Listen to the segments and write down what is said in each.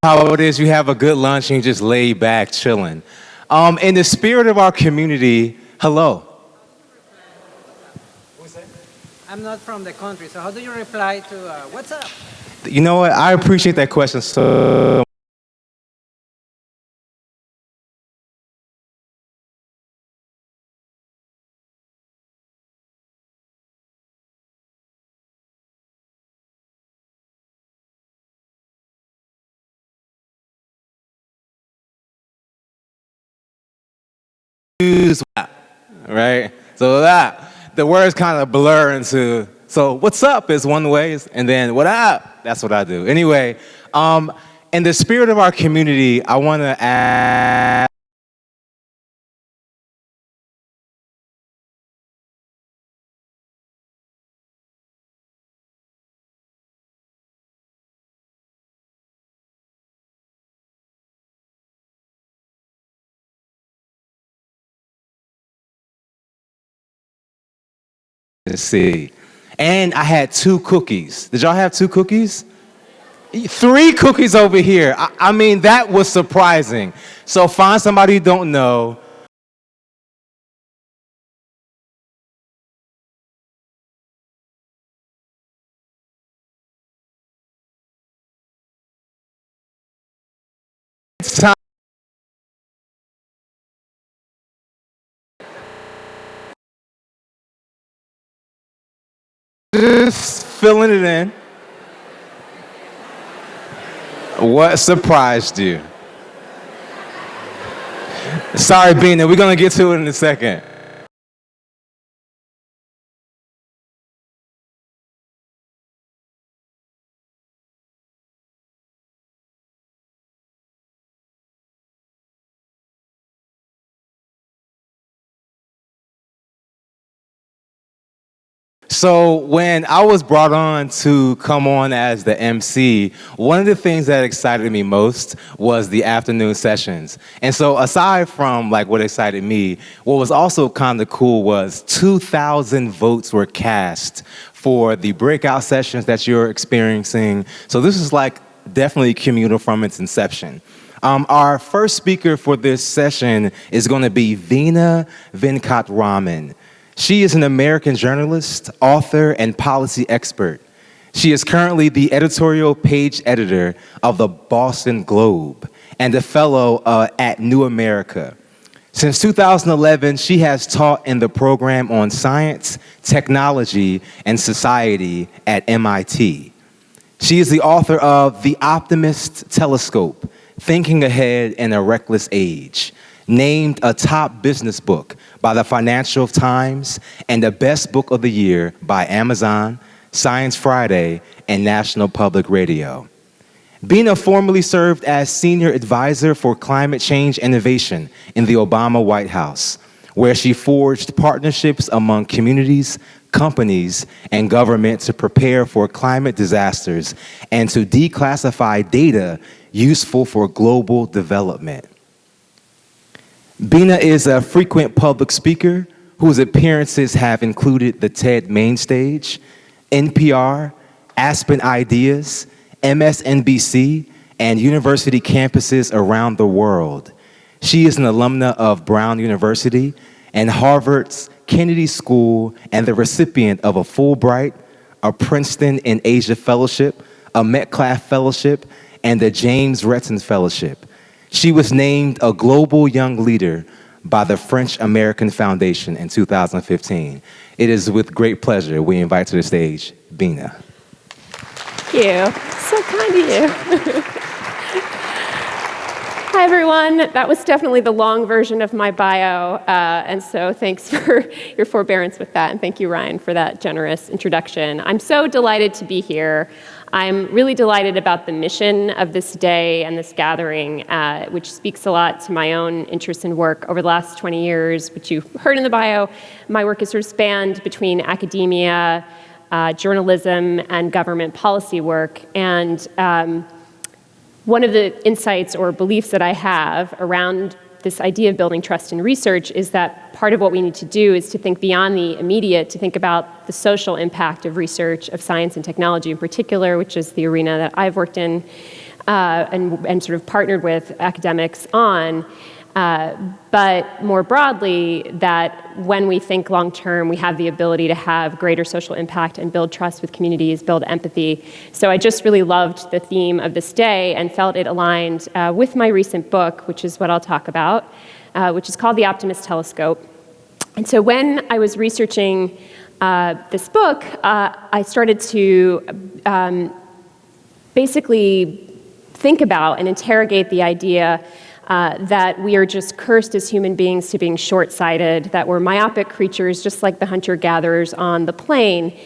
How it is you have a good lunch and you just lay back chilling. In the spirit of our community, hello. I'm not from the country, so how do you reply to what's up? You know what? I appreciate that question so use, right? So that the words kind of blur into. So what's up is one way, and then what up? That's what I do. Anyway, in the spirit of our community, I want to add. Let's see. And I had 2 cookies. Did y'all have 2 cookies? 3 cookies over here. I mean, that was surprising. So find somebody you don't know. It's time. Just filling it in. What surprised you? Sorry, Bina, we're going to get to it in a second. So when I was brought on to come on as the MC, one of the things that excited me most was the afternoon sessions. And so aside from like what excited me, what was also kind of cool was 2,000 votes were cast for the breakout sessions that you're experiencing. So this is like definitely communal from its inception. Our first speaker for this session is going to be Bina Venkataraman. She is an American journalist, author, and policy expert. She is currently the editorial page editor of the Boston Globe and a fellow at New America. Since 2011, she has taught in the program on science, technology, and society at MIT. She is the author of The Optimist Telescope, Thinking Ahead in a Reckless Age, named a top business book by the Financial Times and the best book of the year by Amazon, Science Friday, and National Public Radio. Bina formerly served as senior advisor for climate change innovation in the Obama White House, where she forged partnerships among communities, companies, and government to prepare for climate disasters and to declassify data useful for global development. Bina is a frequent public speaker whose appearances have included the TED Main Stage, NPR, Aspen Ideas, MSNBC, and university campuses around the world. She is an alumna of Brown University and Harvard's Kennedy School and the recipient of a Fulbright, a Princeton in Asia Fellowship, a Metcalf Fellowship, and the James Retton Fellowship. She was named a Global Young Leader by the French American Foundation in 2015. It is with great pleasure we invite to the stage Bina. Thank you. So kind of you. Hi, everyone. That was definitely the long version of my bio, and so thanks for your forbearance with that, and thank you, Ryan, for that generous introduction. I'm so delighted to be here. I'm really delighted about the mission of this day and this gathering, which speaks a lot to my own interest in work over the last 20 years, which you heard in the bio. My work has sort of spanned between academia, journalism, and government policy work. And one of the insights or beliefs that I have around this idea of building trust in research is that part of what we need to do is to think beyond the immediate, to think about the social impact of research, of science and technology in particular, which is the arena that I've worked in and sort of partnered with academics on. But more broadly, that when we think long-term, we have the ability to have greater social impact and build trust with communities, build empathy. So I just really loved the theme of this day and felt it aligned with my recent book, which is what I'll talk about, which is called The Optimist Telescope. And so when I was researching this book, I started to basically think about and interrogate the idea that we are just cursed as human beings to being short-sighted, that we're myopic creatures just like the hunter-gatherers on the plain,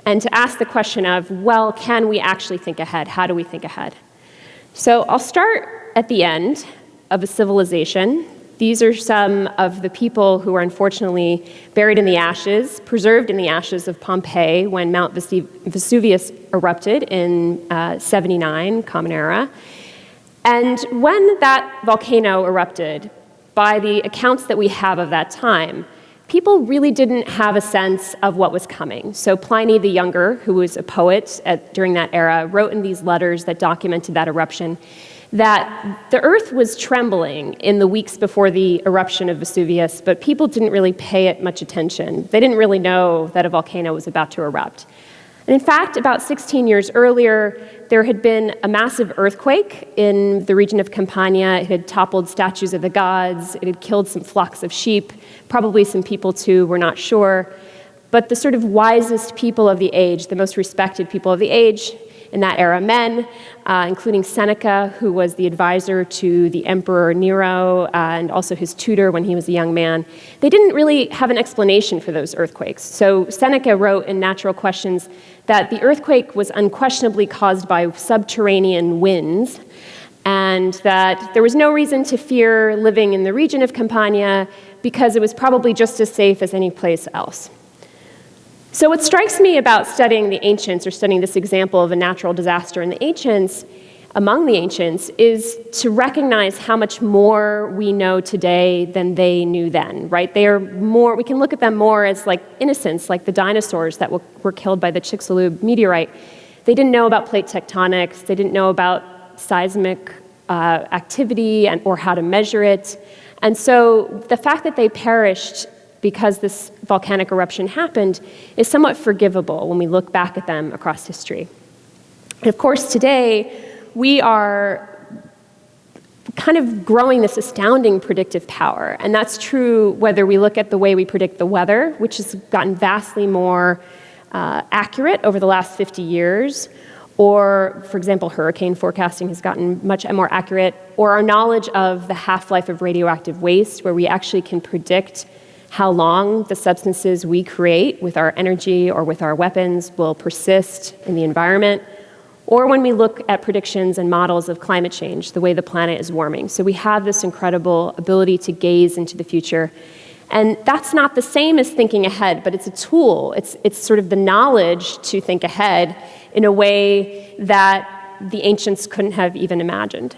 and to ask the question of, well, can we actually think ahead? How do we think ahead? So I'll start at the end of a civilization. These are some of the people who are unfortunately buried in the ashes, preserved in the ashes of Pompeii when Mount Vesuvius erupted in 79, Common Era. And when that volcano erupted, by the accounts that we have of that time, people really didn't have a sense of what was coming. So Pliny the Younger, who was a poet during that era, wrote in these letters that documented that eruption that the earth was trembling in the weeks before the eruption of Vesuvius, but people didn't really pay it much attention. They didn't really know that a volcano was about to erupt. And in fact, about 16 years earlier, there had been a massive earthquake in the region of Campania. It had toppled statues of the gods. It had killed some flocks of sheep, probably some people too, we're not sure. But the sort of wisest people of the age, the most respected people of the age in that era, men, including Seneca, who was the advisor to the Emperor Nero and also his tutor when he was a young man, they didn't really have an explanation for those earthquakes. So Seneca wrote in Natural Questions that the earthquake was unquestionably caused by subterranean winds, and that there was no reason to fear living in the region of Campania because it was probably just as safe as any place else. So what strikes me about studying the ancients, or studying this example of a natural disaster in the ancients, among the ancients, is to recognize how much more we know today than they knew then, right? They are more, we can look at them more as like innocents, like the dinosaurs that were killed by the Chicxulub meteorite. They didn't know about plate tectonics, they didn't know about seismic activity or how to measure it. And so the fact that they perished because this volcanic eruption happened is somewhat forgivable when we look back at them across history. And of course, today, we are kind of growing this astounding predictive power. And that's true whether we look at the way we predict the weather, which has gotten vastly more accurate over the last 50 years, or, for example, hurricane forecasting has gotten much more accurate, or our knowledge of the half-life of radioactive waste, where we actually can predict how long the substances we create with our energy or with our weapons will persist in the environment, or when we look at predictions and models of climate change, the way the planet is warming. So we have this incredible ability to gaze into the future. And that's not the same as thinking ahead, but it's a tool. It's sort of the knowledge to think ahead in a way that the ancients couldn't have even imagined.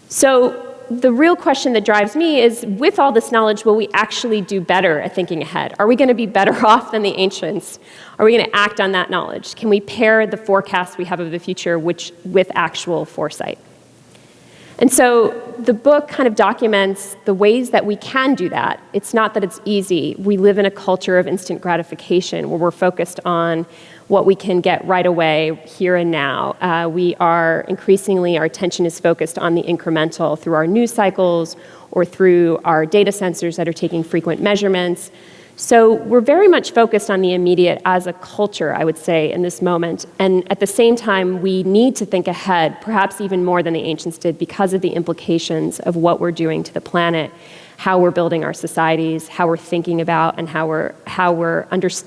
So the real question that drives me is, with all this knowledge, will we actually do better at thinking ahead? Are we going to be better off than the ancients? Are we going to act on that knowledge? Can we pair the forecasts we have of the future with actual foresight? And so the book kind of documents the ways that we can do that. It's not that it's easy. We live in a culture of instant gratification where we're focused on what we can get right away, here and now. Our attention is focused on the incremental through our news cycles or through our data sensors that are taking frequent measurements. So we're very much focused on the immediate as a culture, I would say, in this moment. And at the same time, we need to think ahead, perhaps even more than the ancients did, because of the implications of what we're doing to the planet, how we're building our societies, how we're thinking about, and how we're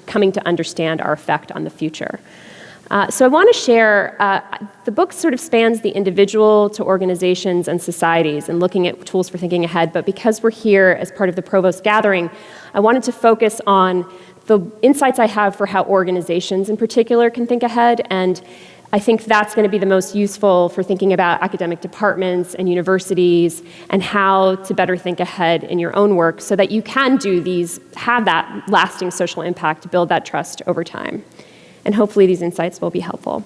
coming to understand our effect on the future. So I want to share, the book sort of spans the individual to organizations and societies and looking at tools for thinking ahead, but because we're here as part of the Provost gathering, I wanted to focus on the insights I have for how organizations in particular can think ahead, and I think that's going to be the most useful for thinking about academic departments and universities and how to better think ahead in your own work so that you can have that lasting social impact to build that trust over time. And hopefully these insights will be helpful.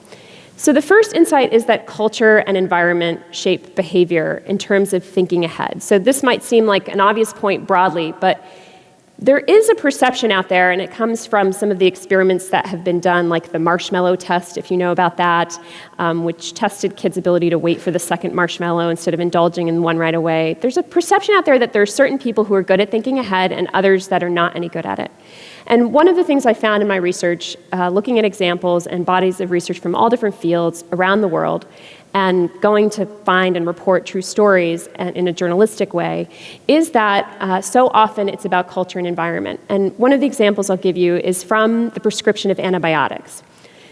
So the first insight is that culture and environment shape behavior in terms of thinking ahead. So this might seem like an obvious point broadly, but there is a perception out there, and it comes from some of the experiments that have been done, like the marshmallow test, if you know about that, which tested kids' ability to wait for the second marshmallow instead of indulging in one right away. There's a perception out there that there are certain people who are good at thinking ahead and others that are not any good at it. And one of the things I found in my research, looking at examples and bodies of research from all different fields around the world, and going to find and report true stories in a journalistic way, is that so often it's about culture and environment. And one of the examples I'll give you is from the prescription of antibiotics.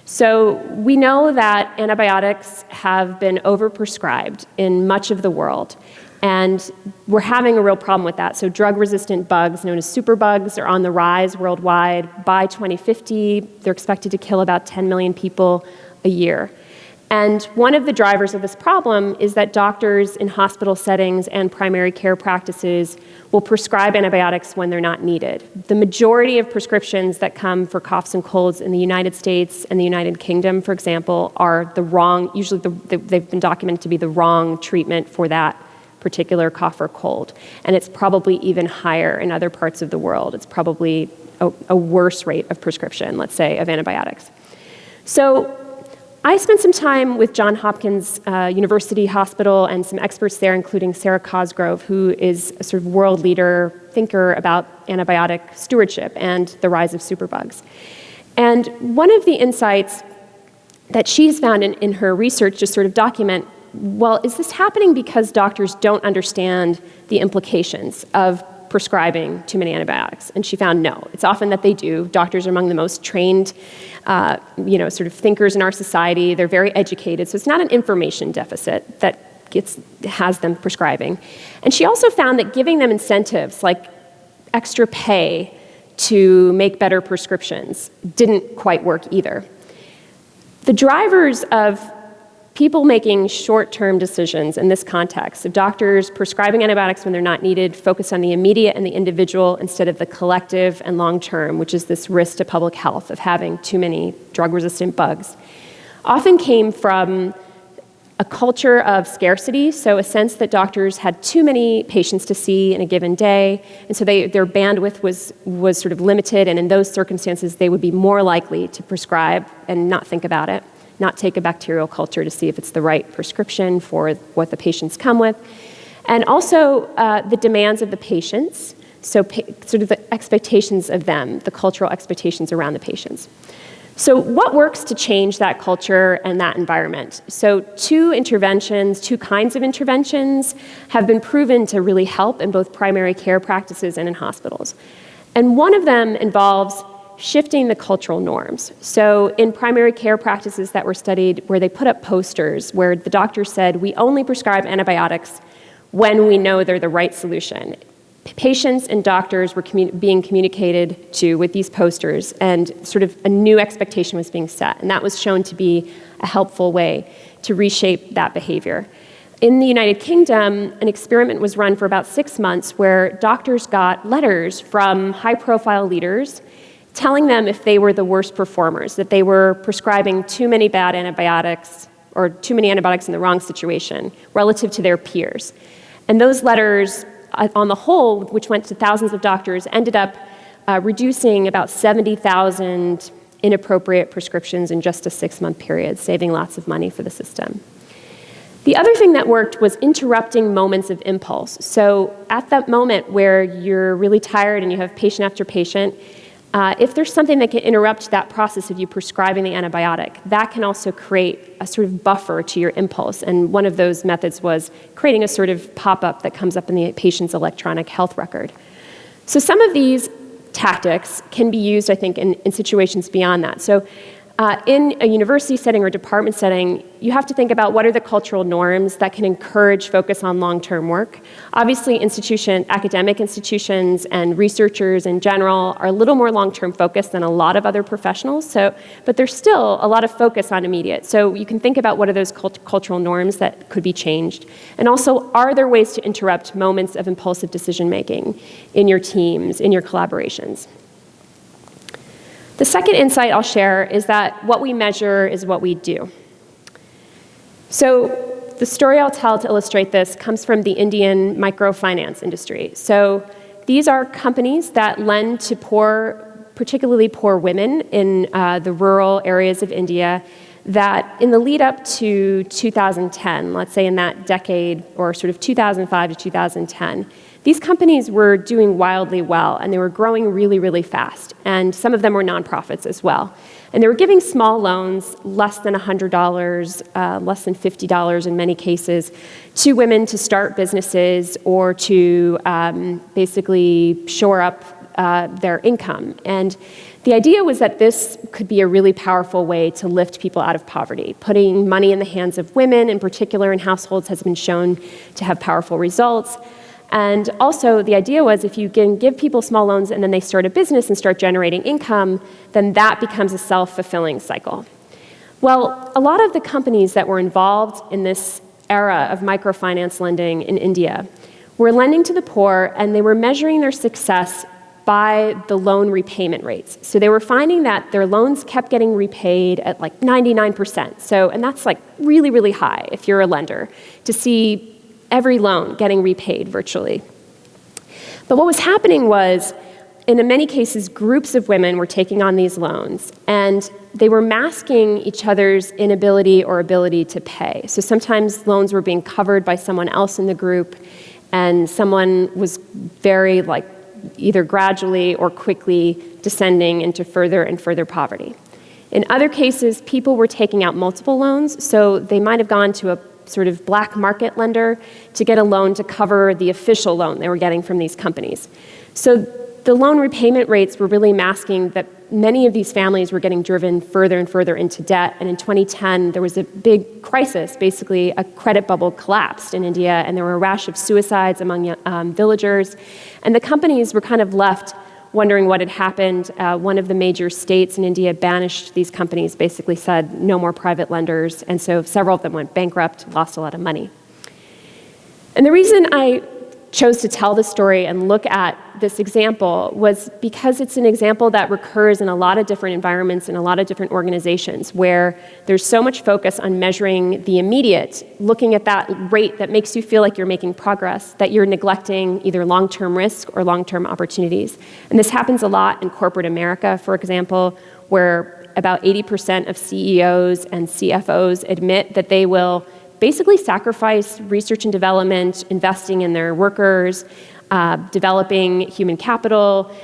So we know that antibiotics have been overprescribed in much of the world. And we're having a real problem with that. So drug-resistant bugs, known as superbugs, are on the rise worldwide. By 2050, they're expected to kill about 10 million people a year. And one of the drivers of this problem is that doctors in hospital settings and primary care practices will prescribe antibiotics when they're not needed. The majority of prescriptions that come for coughs and colds in the United States and the United Kingdom, for example, are the wrong, usually they've been documented to be the wrong treatment for that particular cough or cold. And it's probably even higher in other parts of the world. It's probably a worse rate of prescription, let's say, of antibiotics. So I spent some time with Johns Hopkins University Hospital and some experts there, including Sarah Cosgrove, who is a sort of world leader thinker about antibiotic stewardship and the rise of superbugs. And one of the insights that she's found in her research to sort of document, well, is this happening because doctors don't understand the implications of prescribing too many antibiotics? And she found no. It's often that they do. Doctors are among the most trained, sort of thinkers in our society. They're very educated. So it's not an information deficit that has them prescribing. And she also found that giving them incentives like extra pay to make better prescriptions didn't quite work either. The drivers of people making short-term decisions in this context of doctors prescribing antibiotics when they're not needed, focus on the immediate and the individual instead of the collective and long-term, which is this risk to public health of having too many drug-resistant bugs, often came from a culture of scarcity, so a sense that doctors had too many patients to see in a given day, and so their bandwidth was sort of limited, and in those circumstances, they would be more likely to prescribe and not think about it, not take a bacterial culture to see if it's the right prescription for what the patients come with. And also the demands of the patients, so sort of the expectations of them, the cultural expectations around the patients. So what works to change that culture and that environment? So two kinds of interventions have been proven to really help in both primary care practices and in hospitals. And one of them involves shifting the cultural norms. So in primary care practices that were studied where they put up posters where the doctor said, we only prescribe antibiotics when we know they're the right solution. Patients and doctors were being communicated to with these posters, and sort of a new expectation was being set. And that was shown to be a helpful way to reshape that behavior. In the United Kingdom, an experiment was run for about 6 months where doctors got letters from high-profile leaders telling them if they were the worst performers, that they were prescribing too many bad antibiotics or too many antibiotics in the wrong situation relative to their peers. And those letters, on the whole, which went to thousands of doctors, ended up reducing about 70,000 inappropriate prescriptions in just a 6-month period, saving lots of money for the system. The other thing that worked was interrupting moments of impulse. So at that moment where you're really tired and you have patient after patient, if there's something that can interrupt that process of you prescribing the antibiotic, that can also create a sort of buffer to your impulse. And one of those methods was creating a sort of pop-up that comes up in the patient's electronic health record. So some of these tactics can be used, I think, in situations beyond that. So in a university setting or department setting, you have to think about what are the cultural norms that can encourage focus on long-term work. Obviously, academic institutions and researchers in general are a little more long-term focused than a lot of other professionals, but there's still a lot of focus on immediate. So you can think about what are those cultural norms that could be changed. And also, are there ways to interrupt moments of impulsive decision-making in your teams, in your collaborations? The second insight I'll share is that what we measure is what we do. So the story I'll tell to illustrate this comes from the Indian microfinance industry. So these are companies that lend to particularly poor women in the rural areas of India that in the lead up to 2010, let's say in that decade or sort of 2005 to 2010, these companies were doing wildly well and they were growing really, really fast. And some of them were nonprofits as well. And they were giving small loans, less than $100, less than $50 in many cases, to women to start businesses or to basically shore up their income. And the idea was that this could be a really powerful way to lift people out of poverty. Putting money in the hands of women, in particular in households, has been shown to have powerful results. And also the idea was if you can give people small loans and then they start a business and start generating income, then that becomes a self-fulfilling cycle. Well, a lot of the companies that were involved in this era of microfinance lending in India were lending to the poor, and they were measuring their success by the loan repayment rates. So they were finding that their loans kept getting repaid at like 99%. And that's like really, really high if you're a lender, to see every loan getting repaid virtually. But what was happening was, in many cases, groups of women were taking on these loans, and they were masking each other's inability or ability to pay. So sometimes loans were being covered by someone else in the group, and someone was very either gradually or quickly descending into further and further poverty. In other cases, people were taking out multiple loans, so they might have gone to a sort of black market lender to get a loan to cover the official loan they were getting from these companies. So the loan repayment rates were really masking that many of these families were getting driven further and further into debt. And in 2010, there was a big crisis. Basically, a credit bubble collapsed in India, and there were a rash of suicides among villagers. And the companies were kind of left wondering what had happened. One of the major states in India banished these companies, basically said no more private lenders, and so several of them went bankrupt, lost a lot of money. And the reason I chose to tell this story and look at this example was because it's an example that recurs in a lot of different environments and a lot of different organizations where there's so much focus on measuring the immediate, looking at that rate that makes you feel like you're making progress, that you're neglecting either long-term risk or long-term opportunities. And this happens a lot in corporate America, for example, where about 80% of CEOs and CFOs admit that they will basically sacrifice research and development, investing in their workers, developing human capital,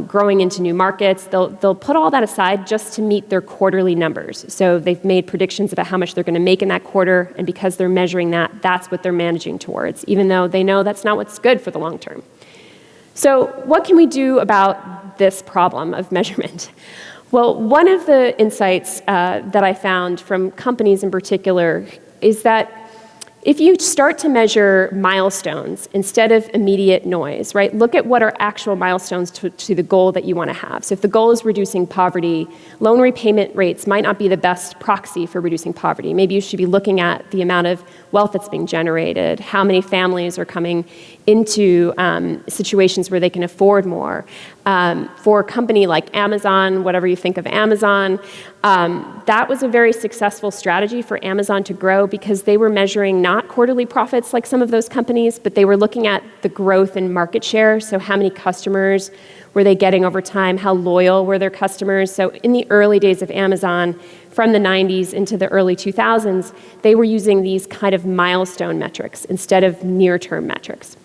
growing into new markets. They'll put all that aside just to meet their quarterly numbers. So they've made predictions about how much they're going to make in that quarter, and because they're measuring that, that's what they're managing towards, even though they know that's not what's good for the long term. So what can we do about this problem of measurement? Well, one of the insights that I found from companies in particular is that if you start to measure milestones instead of immediate noise, right? Look at what are actual milestones to the goal that you want to have. So if the goal is reducing poverty, loan repayment rates might not be the best proxy for reducing poverty. Maybe you should be looking at the amount of wealth that's being generated, how many families are coming into situations where they can afford more. For a company like Amazon, whatever you think of Amazon, that was a very successful strategy for Amazon to grow because they were measuring not quarterly profits like some of those companies, but they were looking at the growth in market share. So how many customers were they getting over time? How loyal were their customers? So in the early days of Amazon, from the 90s into the early 2000s, they were using these kind of milestone metrics instead of near-term metrics.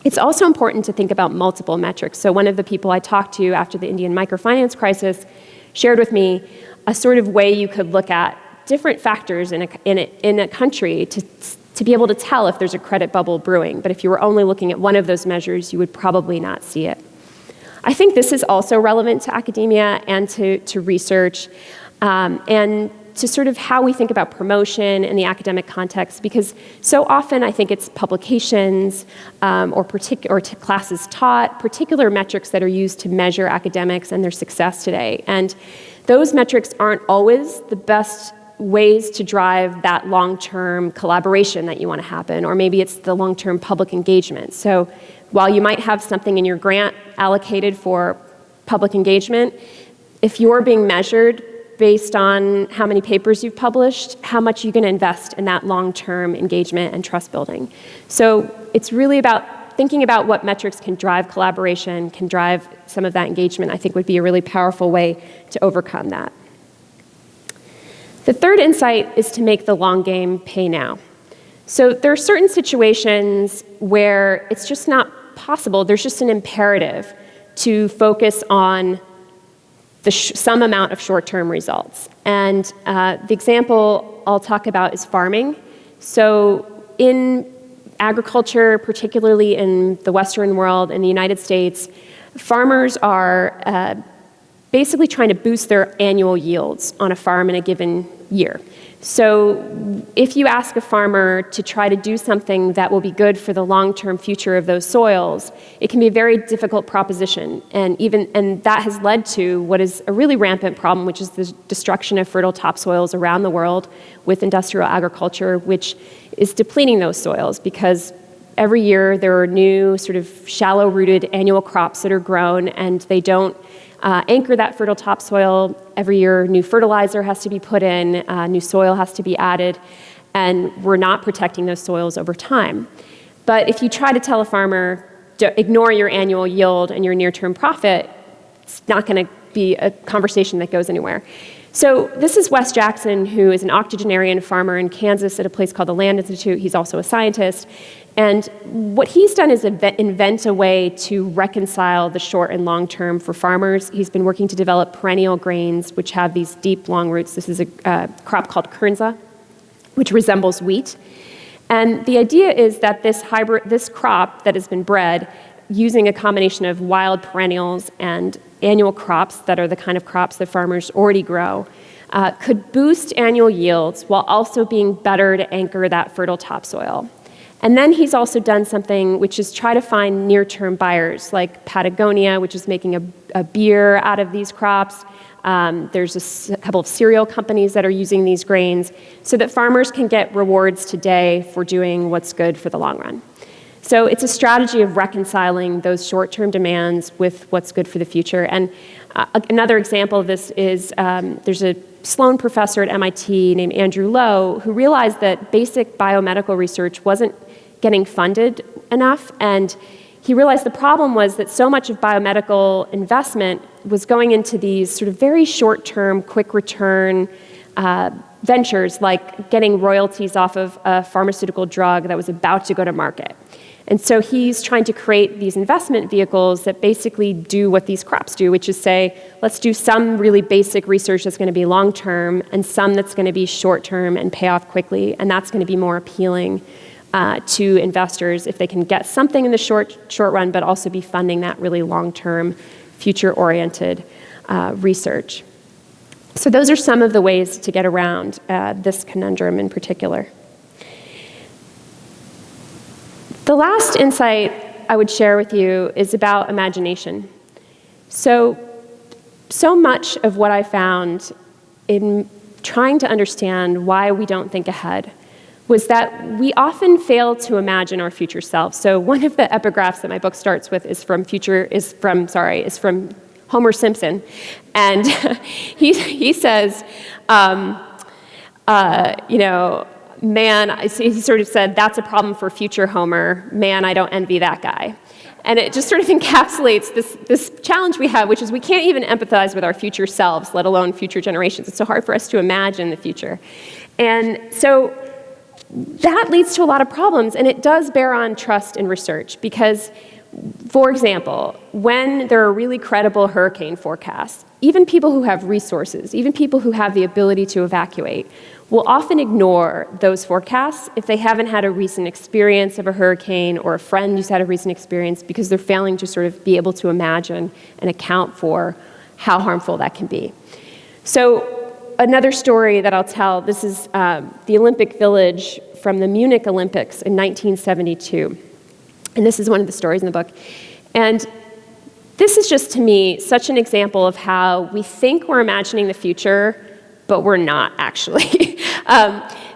It's also important to think about multiple metrics. So one of the people I talked to after the Indian microfinance crisis shared with me a sort of way you could look at different factors in a country to be able to tell if there's a credit bubble brewing. But if you were only looking at one of those measures, you would probably not see it. I think this is also relevant to academia and to research and to sort of how we think about promotion in the academic context, because so often I think it's publications or classes taught, particular metrics that are used to measure academics and their success today. And those metrics aren't always the best ways to drive that long-term collaboration that you want to happen, or maybe it's the long-term public engagement. So while you might have something in your grant allocated for public engagement, if you're being measured based on how many papers you've published, how much you're going to invest in that long-term engagement and trust building. So it's really about thinking about what metrics can drive collaboration, can drive some of that engagement, I think would be a really powerful way to overcome that. The third insight is to make the long game pay now. So there are certain situations where it's just not possible, there's just an imperative to focus on some amount of short-term results. And the example I'll talk about is farming. So in agriculture, particularly in the Western world, in the United States, farmers are basically trying to boost their annual yields on a farm in a given year. So if you ask a farmer to try to do something that will be good for the long-term future of those soils, it can be a very difficult proposition. And that has led to what is a really rampant problem, which is the destruction of fertile topsoils around the world with industrial agriculture, which is depleting those soils because every year there are new sort of shallow-rooted annual crops that are grown, and they don't anchor that fertile topsoil. Every year, new fertilizer has to be put in, new soil has to be added, and we're not protecting those soils over time. But if you try to tell a farmer, ignore your annual yield and your near-term profit, it's not going to be a conversation that goes anywhere. So this is Wes Jackson, who is an octogenarian farmer in Kansas at a place called the Land Institute. He's also a scientist. And what he's done is invent a way to reconcile the short and long term for farmers. He's been working to develop perennial grains, which have these deep, long roots. This is a crop called kernza, which resembles wheat. And the idea is that this crop that has been bred using a combination of wild perennials and annual crops that are the kind of crops that farmers already grow, could boost annual yields while also being better to anchor that fertile topsoil. And then he's also done something which is try to find near-term buyers, like Patagonia, which is making a beer out of these crops. There's a couple of cereal companies that are using these grains so that farmers can get rewards today for doing what's good for the long run. So it's a strategy of reconciling those short-term demands with what's good for the future. And another example of this is there's a Sloan professor at MIT named Andrew Lowe who realized that basic biomedical research wasn't getting funded enough. And he realized the problem was that so much of biomedical investment was going into these sort of very short-term, quick return ventures, like getting royalties off of a pharmaceutical drug that was about to go to market. And so he's trying to create these investment vehicles that basically do what these crops do, which is say, let's do some really basic research that's going to be long-term and some that's going to be short-term and pay off quickly. And that's going to be more appealing to investors if they can get something in the short run, but also be funding that really long-term, future-oriented research. So those are some of the ways to get around this conundrum in particular. The last insight I would share with you is about imagination. So much of what I found in trying to understand why we don't think ahead was that we often fail to imagine our future selves. So one of the epigraphs that my book starts with is from Homer Simpson. And he says, man, he sort of said, that's a problem for future Homer. Man, I don't envy that guy. And it just sort of encapsulates this challenge we have, which is we can't even empathize with our future selves, let alone future generations. It's so hard for us to imagine the future. And so that leads to a lot of problems, and it does bear on trust in research because, for example, when there are really credible hurricane forecasts, even people who have resources, even people who have the ability to evacuate, will often ignore those forecasts if they haven't had a recent experience of a hurricane or a friend who's had a recent experience because they're failing to sort of be able to imagine and account for how harmful that can be. So another story that I'll tell, this is the Olympic Village from the Munich Olympics in 1972. And this is one of the stories in the book. And this is just, to me, such an example of how we think we're imagining the future, but we're not actually.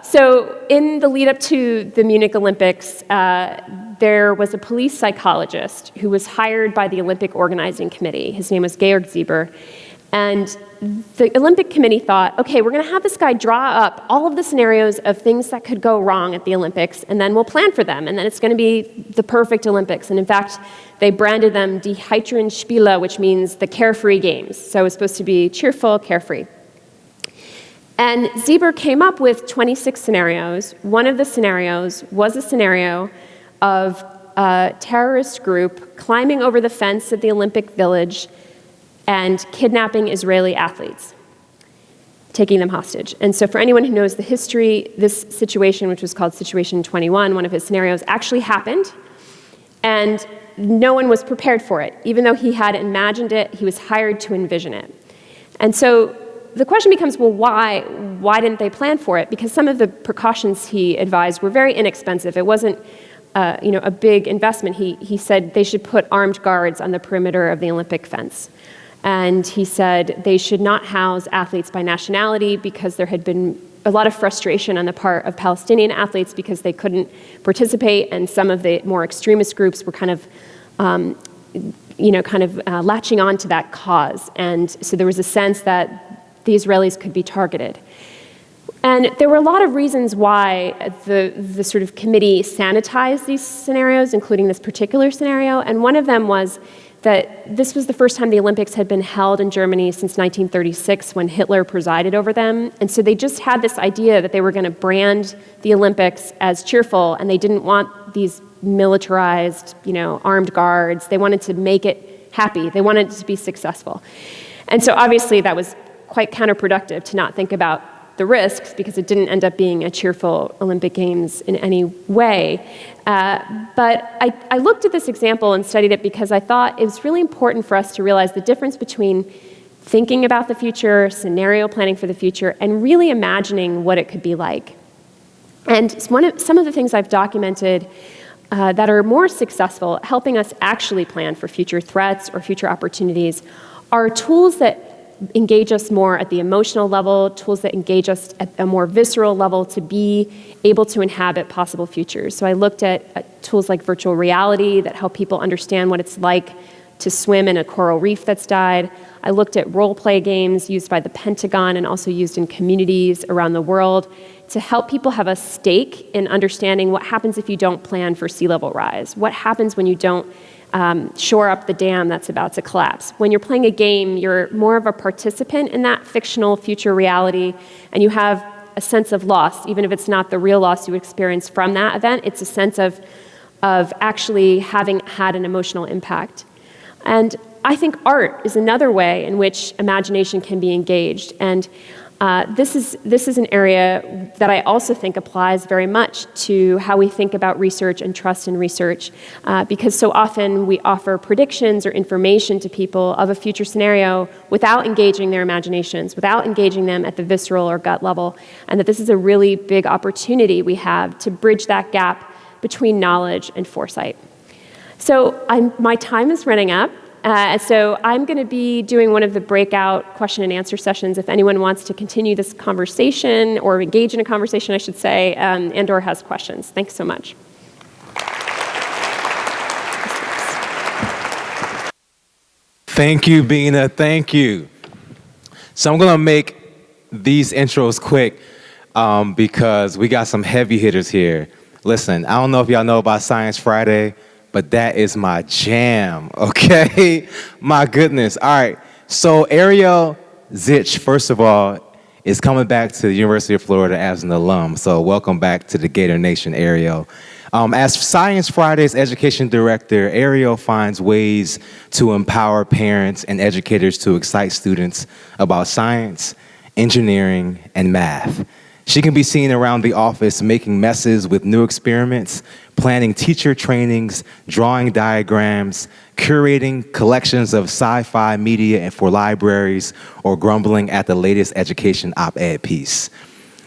So in the lead up to the Munich Olympics, there was a police psychologist who was hired by the Olympic Organizing Committee. His name was Georg Sieber. And the Olympic Committee thought, okay, we're going to have this guy draw up all of the scenarios of things that could go wrong at the Olympics, and then we'll plan for them, and then it's going to be the perfect Olympics. And in fact, they branded them Die heiteren Spiele, which means the carefree games. So it's supposed to be cheerful, carefree. And Zieber came up with 26 scenarios. One of the scenarios was a scenario of a terrorist group climbing over the fence of the Olympic Village and kidnapping Israeli athletes, taking them hostage. And so for anyone who knows the history, this situation, which was called Situation 21, one of his scenarios, actually happened, and no one was prepared for it. Even though he had imagined it, he was hired to envision it. And so the question becomes, well, why didn't they plan for it? Because some of the precautions he advised were very inexpensive. It wasn't a big investment. He said they should put armed guards on the perimeter of the Olympic fence. And he said they should not house athletes by nationality because there had been a lot of frustration on the part of Palestinian athletes because they couldn't participate, and some of the more extremist groups were kind of latching on to that cause. And so there was a sense that the Israelis could be targeted. And there were a lot of reasons why the sort of committee sanitized these scenarios, including this particular scenario. And one of them was that this was the first time the Olympics had been held in Germany since 1936, when Hitler presided over them. And so they just had this idea that they were going to brand the Olympics as cheerful, and they didn't want these militarized, armed guards. They wanted to make it happy. They wanted it to be successful. And so obviously that was quite counterproductive to not think about the risks, because it didn't end up being a cheerful Olympic Games in any way. But I looked at this example and studied it because I thought it was really important for us to realize the difference between thinking about the future, scenario planning for the future, and really imagining what it could be like. And some of the things I've documented that are more successful, helping us actually plan for future threats or future opportunities, are tools that engage us more at the emotional level, tools that engage us at a more visceral level to be able to inhabit possible futures. So I looked at tools like virtual reality that help people understand what it's like to swim in a coral reef that's died. I looked at role-play games used by the Pentagon and also used in communities around the world to help people have a stake in understanding what happens if you don't plan for sea level rise, what happens when you don't shore up the dam that's about to collapse. When you're playing a game, you're more of a participant in that fictional future reality, and you have a sense of loss, even if it's not the real loss you experience from that event. It's a sense of actually having had an emotional impact. And I think art is another way in which imagination can be engaged. And this is an area that I also think applies very much to how we think about research and trust in research, because so often we offer predictions or information to people of a future scenario without engaging their imaginations, without engaging them at the visceral or gut level, and that this is a really big opportunity we have to bridge that gap between knowledge and foresight. So my time is running up. So I'm going to be doing one of the breakout question and answer sessions if anyone wants to continue this conversation or engage in a conversation, I should say, and or has questions. Thanks so much. Thank you, Bina. Thank you. So I'm going to make these intros quick because we got some heavy hitters here. Listen, I don't know if y'all know about Science Friday, but that is my jam, okay? My goodness. All right. So Ariel Zych, first of all, is coming back to the University of Florida as an alum. So welcome back to the Gator Nation, Ariel. As Science Friday's education director, Ariel finds ways to empower parents and educators to excite students about science, engineering, and math. She can be seen around the office making messes with new experiments, planning teacher trainings, drawing diagrams, curating collections of sci-fi media and for libraries, or grumbling at the latest education op-ed piece.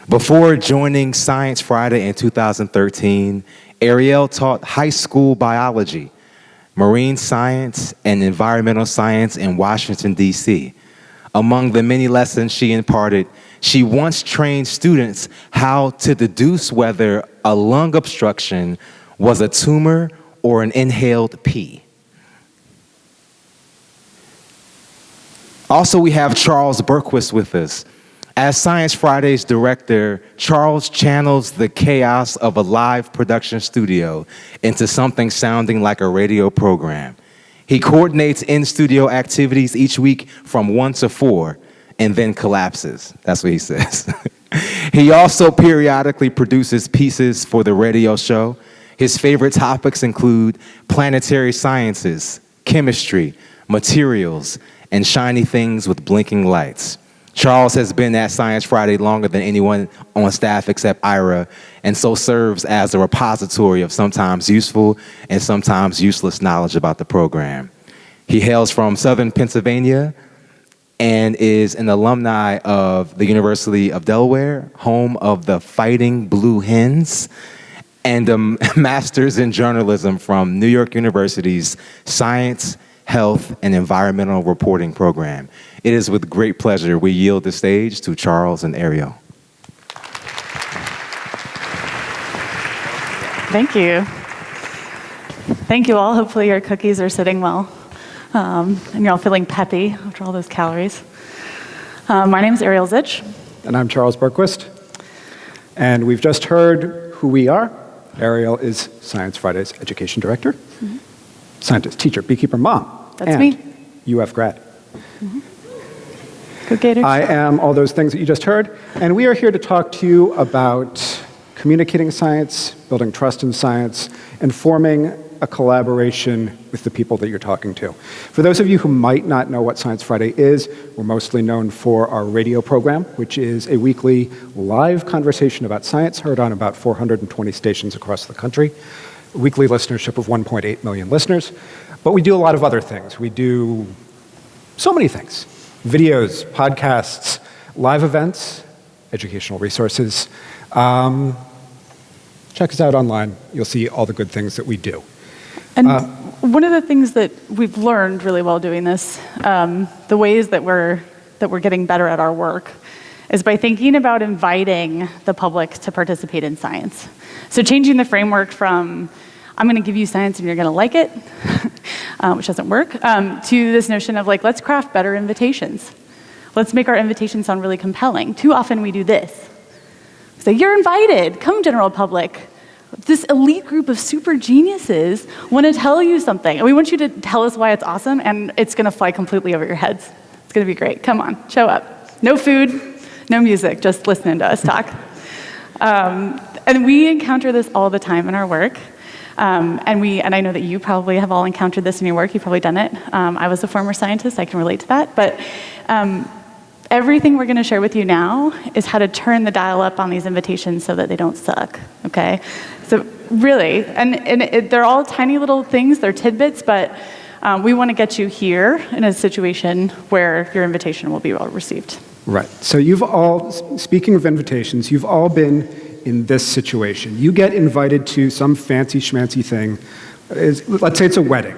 Before joining Science Friday in 2013, Ariel taught high school biology, marine science, and environmental science in Washington, D.C. Among the many lessons she imparted, she once trained students how to deduce whether a lung obstruction was a tumor or an inhaled pee. Also, we have Charles Bergquist with us. As Science Friday's director, Charles channels the chaos of a live production studio into something sounding like a radio program. He coordinates in-studio activities each week from 1 to 4 and then collapses. That's what he says. He also periodically produces pieces for the radio show. His favorite topics include planetary sciences, chemistry, materials, and shiny things with blinking lights. Charles has been at Science Friday longer than anyone on staff except Ira, and so serves as a repository of sometimes useful and sometimes useless knowledge about the program. He hails from Southern Pennsylvania and is an alumni of the University of Delaware, home of the Fighting Blue Hens, and a master's in journalism from New York University's Science, Health, and Environmental Reporting program. It is with great pleasure we yield the stage to Charles and Ariel. Thank you. Thank you all. Hopefully your cookies are sitting well, and you're all feeling peppy after all those calories. My name is Ariel Zych. And I'm Charles Bergquist. And we've just heard who we are. Ariel is Science Friday's education director, scientist, teacher, beekeeper, mom. That's and me. UF grad. Go Gators. I am all those things that you just heard. And we are here to talk to you about communicating science, building trust in science, and forming a collaboration with the people that you're talking to. For those of you who might not know what Science Friday is, we're mostly known for our radio program, which is a weekly live conversation about science heard on about 420 stations across the country, a weekly listenership of 1.8 million listeners. But we do a lot of other things. We do so many things: videos, podcasts, live events, educational resources. Check us out online. You'll see all the good things that we do. And one of the things that we've learned really well doing this, the ways that we're getting better at our work, is by thinking about inviting the public to participate in science. So changing the framework from, I'm going to give you science and you're going to like it, which doesn't work, to this notion of like, let's craft better invitations. Let's make our invitations sound really compelling. Too often we do this. Say, you're invited, come general public. This elite group of super geniuses want to tell you something. And we want you to tell us why it's awesome, and it's going to fly completely over your heads. It's going to be great. Come on, show up. No food, no music, just listening to us talk. And we encounter this all the time in our work. And I know that you probably have all encountered this in your work. You've probably done it. I was a former scientist. I can relate to that. But everything we're going to share with you now is how to turn the dial up on these invitations so that they don't suck, okay? So really, they're all tiny little things, they're tidbits, but we want to get you here in a situation where your invitation will be well received. Right. So you've all, speaking of invitations, you've all been in this situation. You get invited to some fancy schmancy thing. Let's say it's a wedding,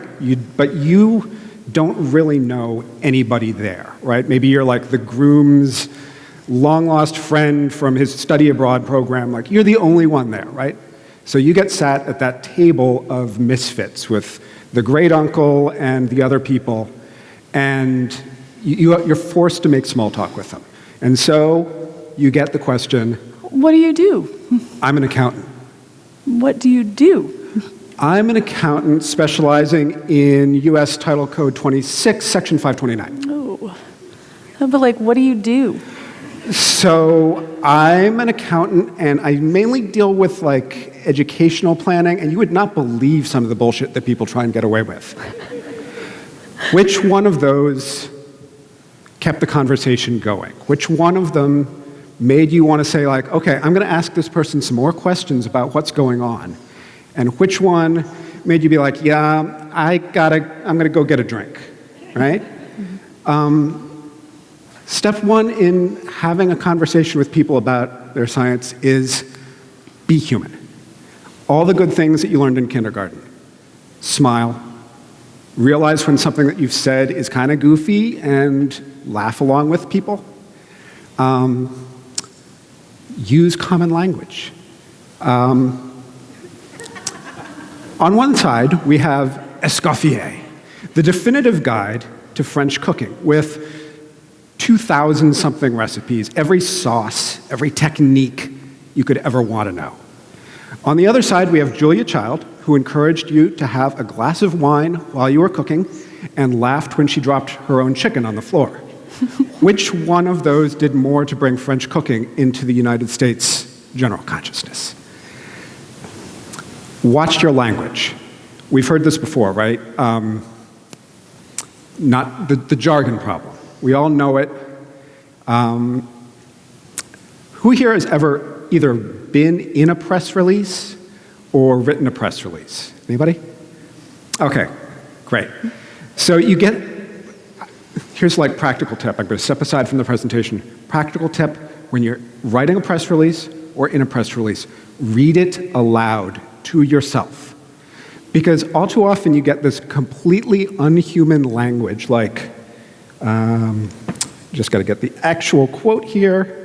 but you don't really know anybody there, right? Maybe you're like the groom's long-lost friend from his study abroad program. Like, you're the only one there, right? So you get sat at that table of misfits with the great uncle and the other people, and you're forced to make small talk with them. And so you get the question, what do you do? I'm an accountant. What do you do? I'm an accountant specializing in U.S. Title Code 26, Section 529. Oh, but like, what do you do? So I'm an accountant, and I mainly deal with like educational planning, and you would not believe some of the bullshit that people try and get away with. Which one of those kept the conversation going? Which one of them made you want to say like, okay, I'm going to ask this person some more questions about what's going on? And which one made you be like, yeah, I'm going to go get a drink, right? Step one in having a conversation with people about their science is be human. All the good things that you learned in kindergarten. Smile. Realize when something that you've said is kind of goofy and laugh along with people. Use common language. On one side, we have Escoffier, the definitive guide to French cooking, with 2,000 something recipes, every sauce, every technique you could ever want to know. On the other side, we have Julia Child, who encouraged you to have a glass of wine while you were cooking and laughed when she dropped her own chicken on the floor. Which one of those did more to bring French cooking into the United States general consciousness? Watch your language. We've heard this before, right? Not the jargon problem. We all know it. Who here has ever either been in a press release or written a press release? Anybody? Okay, great. So you get, here's like practical tip. I'm going to step aside from the presentation. Practical tip, when you're writing a press release or in a press release, read it aloud to yourself. Because all too often you get this completely unhuman language, like, just got to get the actual quote here.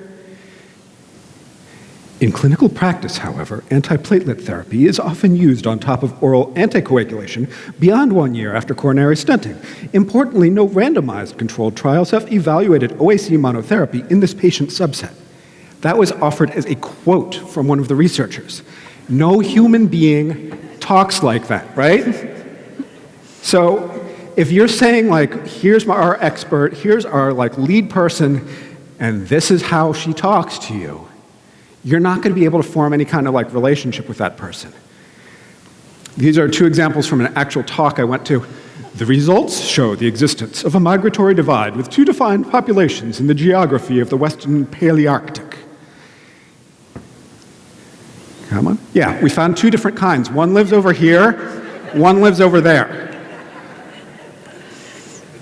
In clinical practice, however, antiplatelet therapy is often used on top of oral anticoagulation beyond 1 year after coronary stenting. Importantly, no randomized controlled trials have evaluated OAC monotherapy in this patient subset. That was offered as a quote from one of the researchers. No human being talks like that, right? So if you're saying like, here's our expert, here's our like lead person, and this is how she talks to you, you're not going to be able to form any kind of like relationship with that person. These are two examples from an actual talk I went to. The results show the existence of a migratory divide with two defined populations in the geography of the Western Palearctic. Come on. Yeah, we found two different kinds. One lives over here, one lives over there.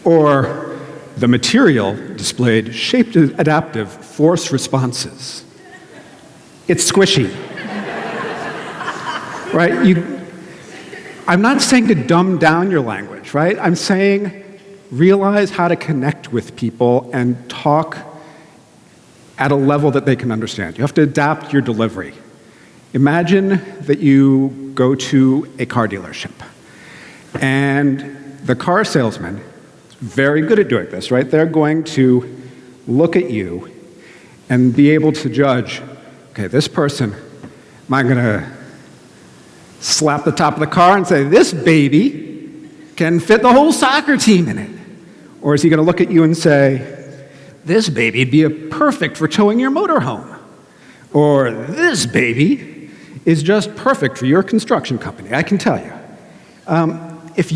Or the material displayed shaped adaptive force responses. It's squishy. Right? I'm not saying to dumb down your language, right? I'm saying realize how to connect with people and talk at a level that they can understand. You have to adapt your delivery. Imagine that you go to a car dealership, and the car salesman is very good at doing this, right? They're going to look at you and be able to judge, okay, this person, am I going to slap the top of the car and say, this baby can fit the whole soccer team in it? Or is he going to look at you and say, this baby would be perfect for towing your motorhome? Or this baby is just perfect for your construction company, I can tell you. If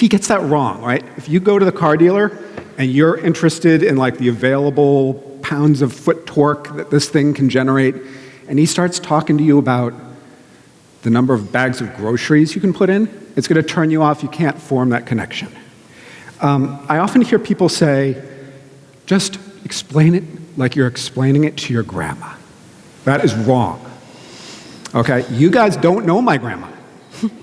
he gets that wrong, right? If you go to the car dealer and you're interested in like the available pounds of foot torque that this thing can generate, and he starts talking to you about the number of bags of groceries you can put in, it's going to turn you off. You can't form that connection. I often hear people say, just explain it like you're explaining it to your grandma. That is wrong. Okay, you guys don't know my grandma.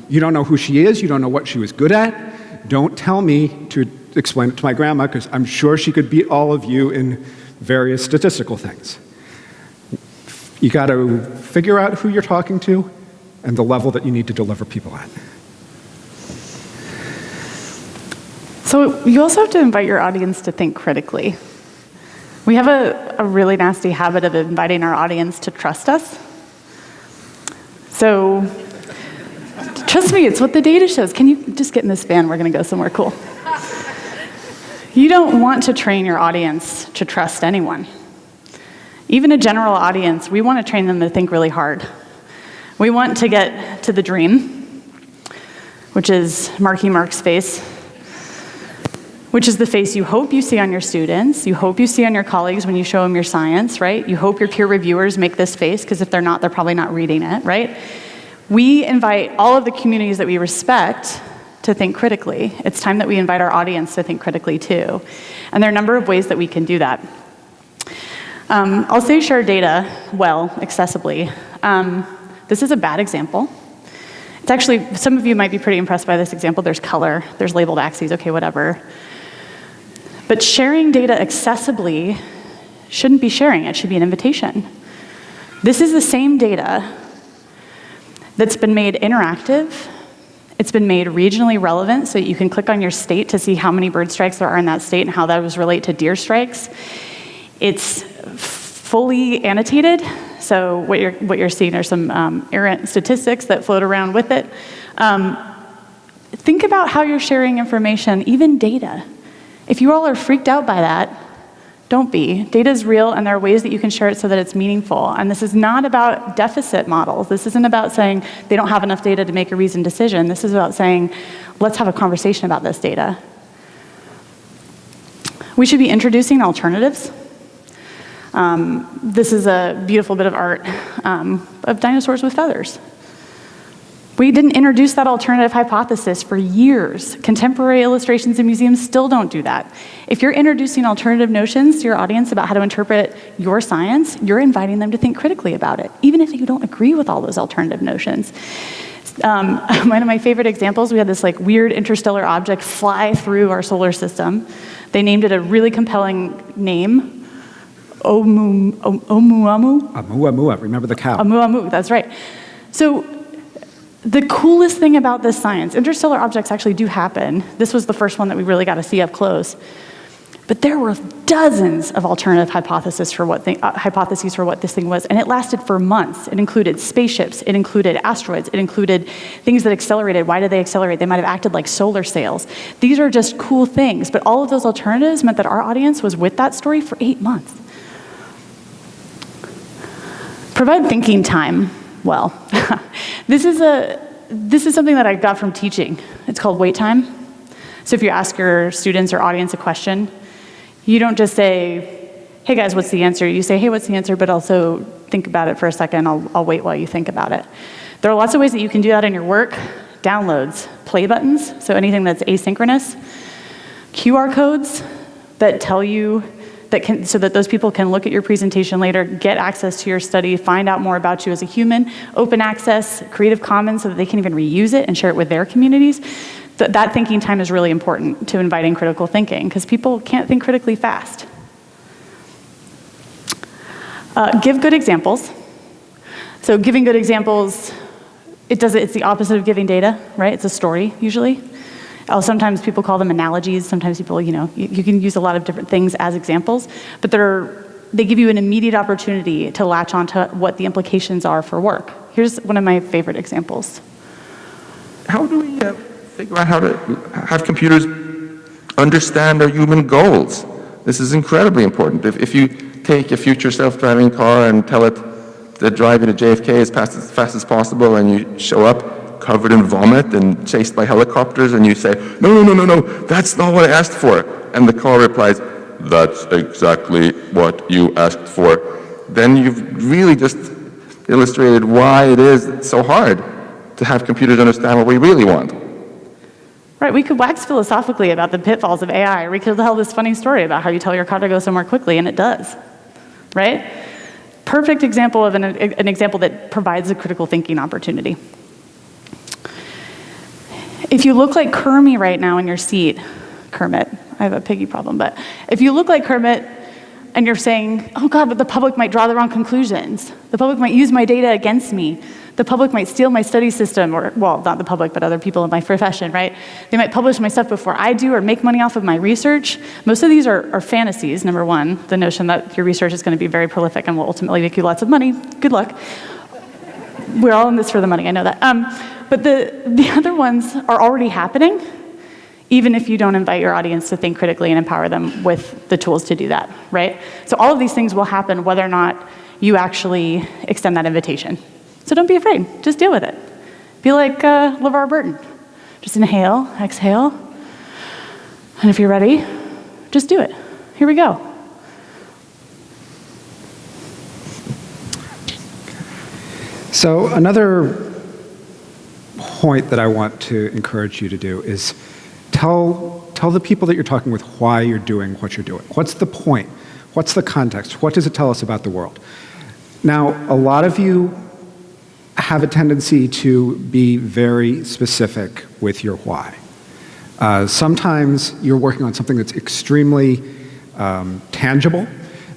You don't know who she is, you don't know what she was good at. Don't tell me to explain it to my grandma, because I'm sure she could beat all of you in various statistical things. You got to figure out who you're talking to and the level that you need to deliver people at. So you also have to invite your audience to think critically. We have a really nasty habit of inviting our audience to trust us. So, trust me, it's what the data shows. Can you just get in this van? We're going to go somewhere cool. You don't want to train your audience to trust anyone. Even a general audience, we want to train them to think really hard. We want to get to the dream, which is Marky Mark's face, which is the face you hope you see on your students, you hope you see on your colleagues when you show them your science, right? You hope your peer reviewers make this face, because if they're not, they're probably not reading it, right? We invite all of the communities that we respect to think critically. It's time that we invite our audience to think critically too. And there are a number of ways that we can do that. I'll say share data well, accessibly. This is a bad example. It's actually, some of you might be pretty impressed by this example. There's color, there's labeled axes, okay, whatever. But sharing data accessibly shouldn't be sharing, it should be an invitation. This is the same data that's been made interactive. It's been made regionally relevant, so you can click on your state to see how many bird strikes there are in that state and how that was relate to deer strikes. It's fully annotated, so what you're seeing are some errant statistics that float around with it. Think about how you're sharing information, even data. If you all are freaked out by that, don't be. Data is real, and there are ways that you can share it so that it's meaningful. And this is not about deficit models. This isn't about saying they don't have enough data to make a reasoned decision. This is about saying, let's have a conversation about this data. We should be introducing alternatives. This is a beautiful bit of art of dinosaurs with feathers. We didn't introduce that alternative hypothesis for years. Contemporary illustrations in museums still don't do that. If you're introducing alternative notions to your audience about how to interpret your science, you're inviting them to think critically about it, even if you don't agree with all those alternative notions. One of my favorite examples, we had this like weird interstellar object fly through our solar system. They named it a really compelling name, Oumuamua. Oumuamua, remember the cow. Oumuamua, that's right. So the coolest thing about this science, interstellar objects actually do happen. This was the first one that we really got to see up close. But there were dozens of alternative hypotheses for what this thing was, and it lasted for months. It included spaceships, it included asteroids, it included things that accelerated. Why did they accelerate? They might have acted like solar sails. These are just cool things, but all of those alternatives meant that our audience was with that story for 8 months. Provide thinking time. Well, this is something that I got from teaching. It's called wait time. So if you ask your students or audience a question, you don't just say, hey guys, what's the answer? You say, hey, what's the answer? But also think about it for a second. I'll wait while you think about it. There are lots of ways that you can do that in your work. Downloads, play buttons, so anything that's asynchronous. QR codes that tell you, so that those people can look at your presentation later, get access to your study, find out more about you as a human. Open access, Creative Commons, so that they can even reuse it and share it with their communities. That thinking time is really important to inviting critical thinking, because people can't think critically fast. Give good examples. So giving good examples, it's the opposite of giving data, right? It's a story, usually. Sometimes people call them analogies. Sometimes people, you can use a lot of different things as examples, but they give you an immediate opportunity to latch onto what the implications are for work. Here's one of my favorite examples. How do we figure out how to have computers understand our human goals? This is incredibly important. If you take a future self-driving car and tell it to drive you to JFK as fast as possible, and you show up covered in vomit and chased by helicopters, and you say, no, that's not what I asked for. And the car replies, that's exactly what you asked for. Then you've really just illustrated why it is so hard to have computers understand what we really want. Right, we could wax philosophically about the pitfalls of AI, or we could tell this funny story about how you tell your car to go somewhere quickly, and it does, right? Perfect example of an example that provides a critical thinking opportunity. If you look like Kermit right now in your seat, Kermit, I have a piggy problem, but if you look like Kermit and you're saying, oh God, but the public might draw the wrong conclusions. The public might use my data against me. The public might steal my study system, or, well, not the public, but other people in my profession, right? They might publish my stuff before I do or make money off of my research. Most of these are fantasies, number one, the notion that your research is going to be very prolific and will ultimately make you lots of money. Good luck. We're all in this for the money, I know that. But the other ones are already happening, even if you don't invite your audience to think critically and empower them with the tools to do that, right? So all of these things will happen whether or not you actually extend that invitation. So don't be afraid, just deal with it. Be like LeVar Burton. Just inhale, exhale, and if you're ready, just do it. Here we go. So another point that I want to encourage you to do is tell the people that you're talking with why you're doing what you're doing. What's the point? What's the context? What does it tell us about the world? Now, a lot of you have a tendency to be very specific with your why. Sometimes you're working on something that's extremely tangible,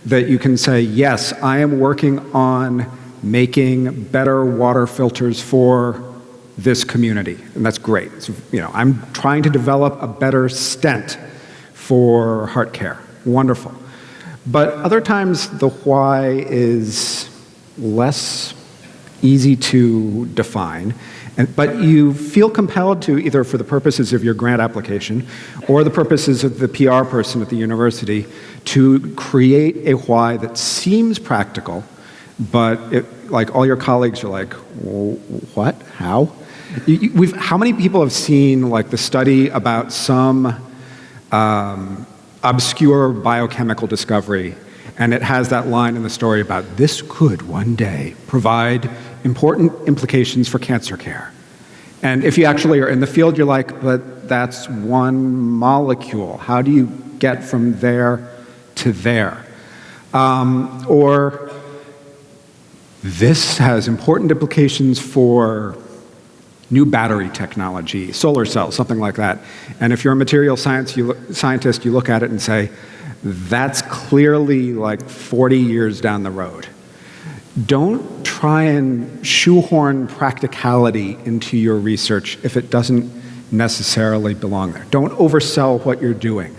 that you can say, yes, I am working on making better water filters for this community, and that's great. So, I'm trying to develop a better stent for heart care. Wonderful. But other times the why is less easy to define, but you feel compelled to, either for the purposes of your grant application or the purposes of the PR person at the university, to create a why that seems practical, but like all your colleagues are like, what? How? How many people have seen like the study about some obscure biochemical discovery, and it has that line in the story about this could one day provide important implications for cancer care. And if you actually are in the field, you're like, but that's one molecule. How do you get from there to there? Or this has important implications for new battery technology, solar cells, something like that. And if you're a material scientist, you look at it and say, that's clearly like 40 years down the road. Don't try and shoehorn practicality into your research if it doesn't necessarily belong there. Don't oversell what you're doing.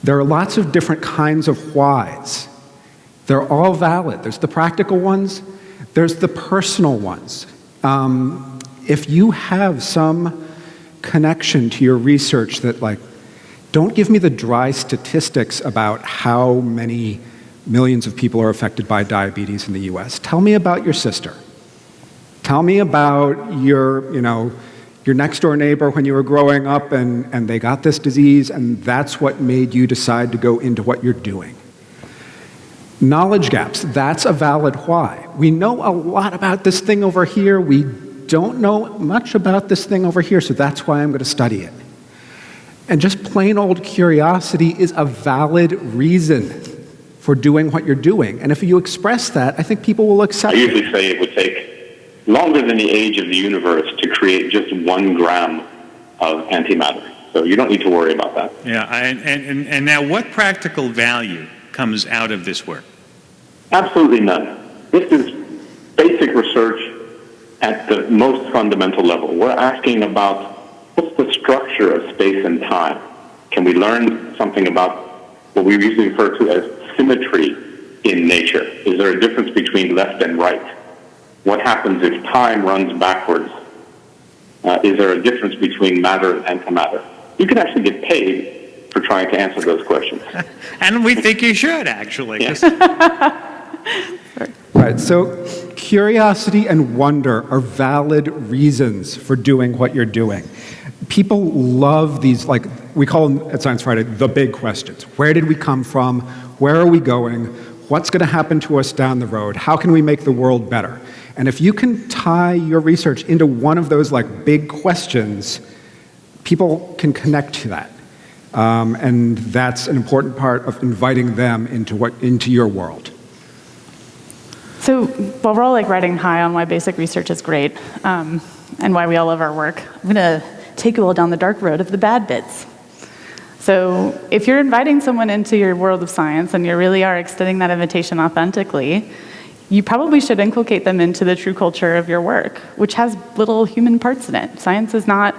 There are lots of different kinds of whys. They're all valid. There's the practical ones, there's the personal ones. If you have some connection to your research that, like, don't give me the dry statistics about how many millions of people are affected by diabetes in the US. Tell me about your sister. Tell me about your next door neighbor when you were growing up and they got this disease and that's what made you decide to go into what you're doing. Knowledge gaps, that's a valid why. We know a lot about this thing over here. We don't know much about this thing over here, so that's why I'm going to study it. And just plain old curiosity is a valid reason for doing what you're doing. And if you express that, I think people will accept it. I usually say it would take longer than the age of the universe to create just 1 gram of antimatter. So you don't need to worry about that. Yeah, and now what practical value comes out of this work? Absolutely none. This is basic research at the most fundamental level. We're asking about what's the structure of space and time. Can we learn something about what we usually refer to as symmetry in nature? Is there a difference between left and right? What happens if time runs backwards? Is there a difference between matter and antimatter? You can actually get paid for trying to answer those questions. And we think you should, actually. Yes. Right, so curiosity and wonder are valid reasons for doing what you're doing. People love these, like, we call them at Science Friday, the big questions. Where did we come from? Where are we going? What's going to happen to us down the road? How can we make the world better? And if you can tie your research into one of those, like, big questions, people can connect to that. And that's an important part of inviting them into your world. So while we're all like riding high on why basic research is great and why we all love our work, I'm going to take you all down the dark road of the bad bits. So if you're inviting someone into your world of science and you really are extending that invitation authentically, you probably should inculcate them into the true culture of your work, which has little human parts in it. Science is not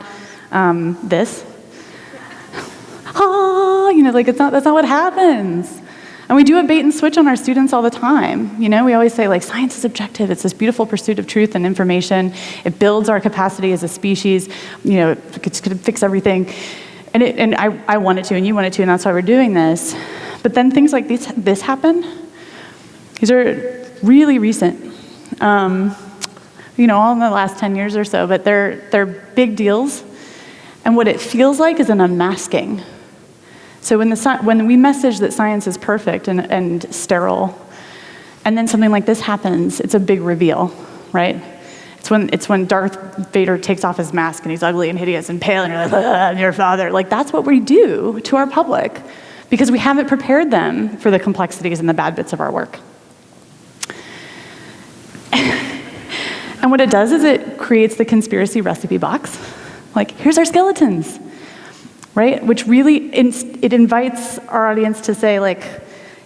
this. That's not what happens. And we do a bait and switch on our students all the time. We always say, like, science is objective. It's this beautiful pursuit of truth and information. It builds our capacity as a species. It's going to fix everything. And I want it to, and you want it to, and that's why we're doing this. But then things like this happen. These are really recent. All in the last 10 years or so, but they're big deals. And what it feels like is an unmasking. So when we message that science is perfect and sterile, and then something like this happens, it's a big reveal, right? It's when Darth Vader takes off his mask and he's ugly and hideous and pale and you're like, I'm your father. Like, that's what we do to our public because we haven't prepared them for the complexities and the bad bits of our work. And what it does is it creates the conspiracy recipe box. Like, here's our skeletons. Right? Which really, it invites our audience to say, like,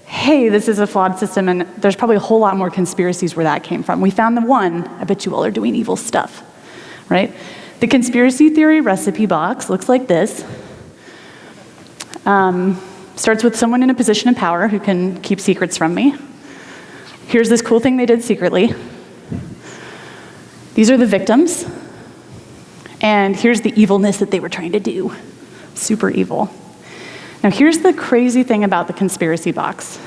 hey, this is a flawed system, and there's probably a whole lot more conspiracies where that came from. We found the one. I bet you all are doing evil stuff, right? The conspiracy theory recipe box looks like this. Starts with someone in a position of power who can keep secrets from me. Here's this cool thing they did secretly. These are the victims. And here's the evilness that they were trying to do. Super evil. Now here's the crazy thing about the conspiracy box.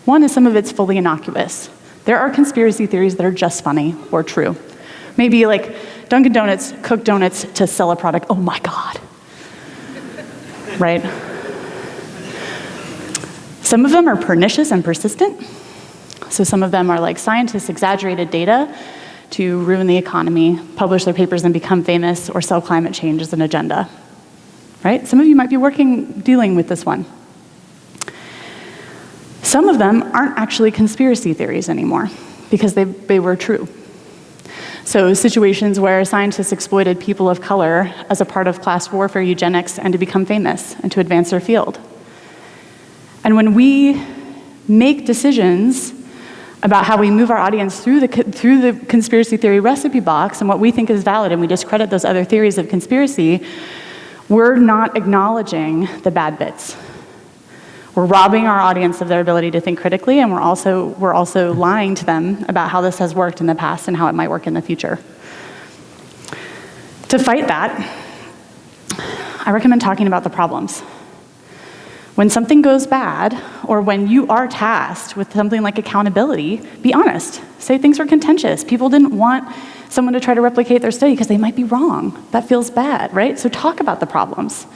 One is some of it's fully innocuous. There are conspiracy theories that are just funny or true. Maybe like Dunkin' Donuts cooked donuts to sell a product. Oh my God. Right? Some of them are pernicious and persistent. So some of them are like scientists exaggerated data to ruin the economy, publish their papers and become famous, or sell climate change as an agenda. Right? Some of you might be dealing with this one. Some of them aren't actually conspiracy theories anymore because they were true. So situations where scientists exploited people of color as a part of class warfare eugenics and to become famous and to advance their field. And when we make decisions about how we move our audience through the conspiracy theory recipe box and what we think is valid, and we discredit those other theories of conspiracy, we're not acknowledging the bad bits. We're robbing our audience of their ability to think critically, and we're also lying to them about how this has worked in the past and how it might work in the future. To fight that, I recommend talking about the problems. When something goes bad, or when you are tasked with something like accountability, be honest. Say things were contentious. People didn't want someone to try to replicate their study because they might be wrong. That feels bad, right? So talk about the problems.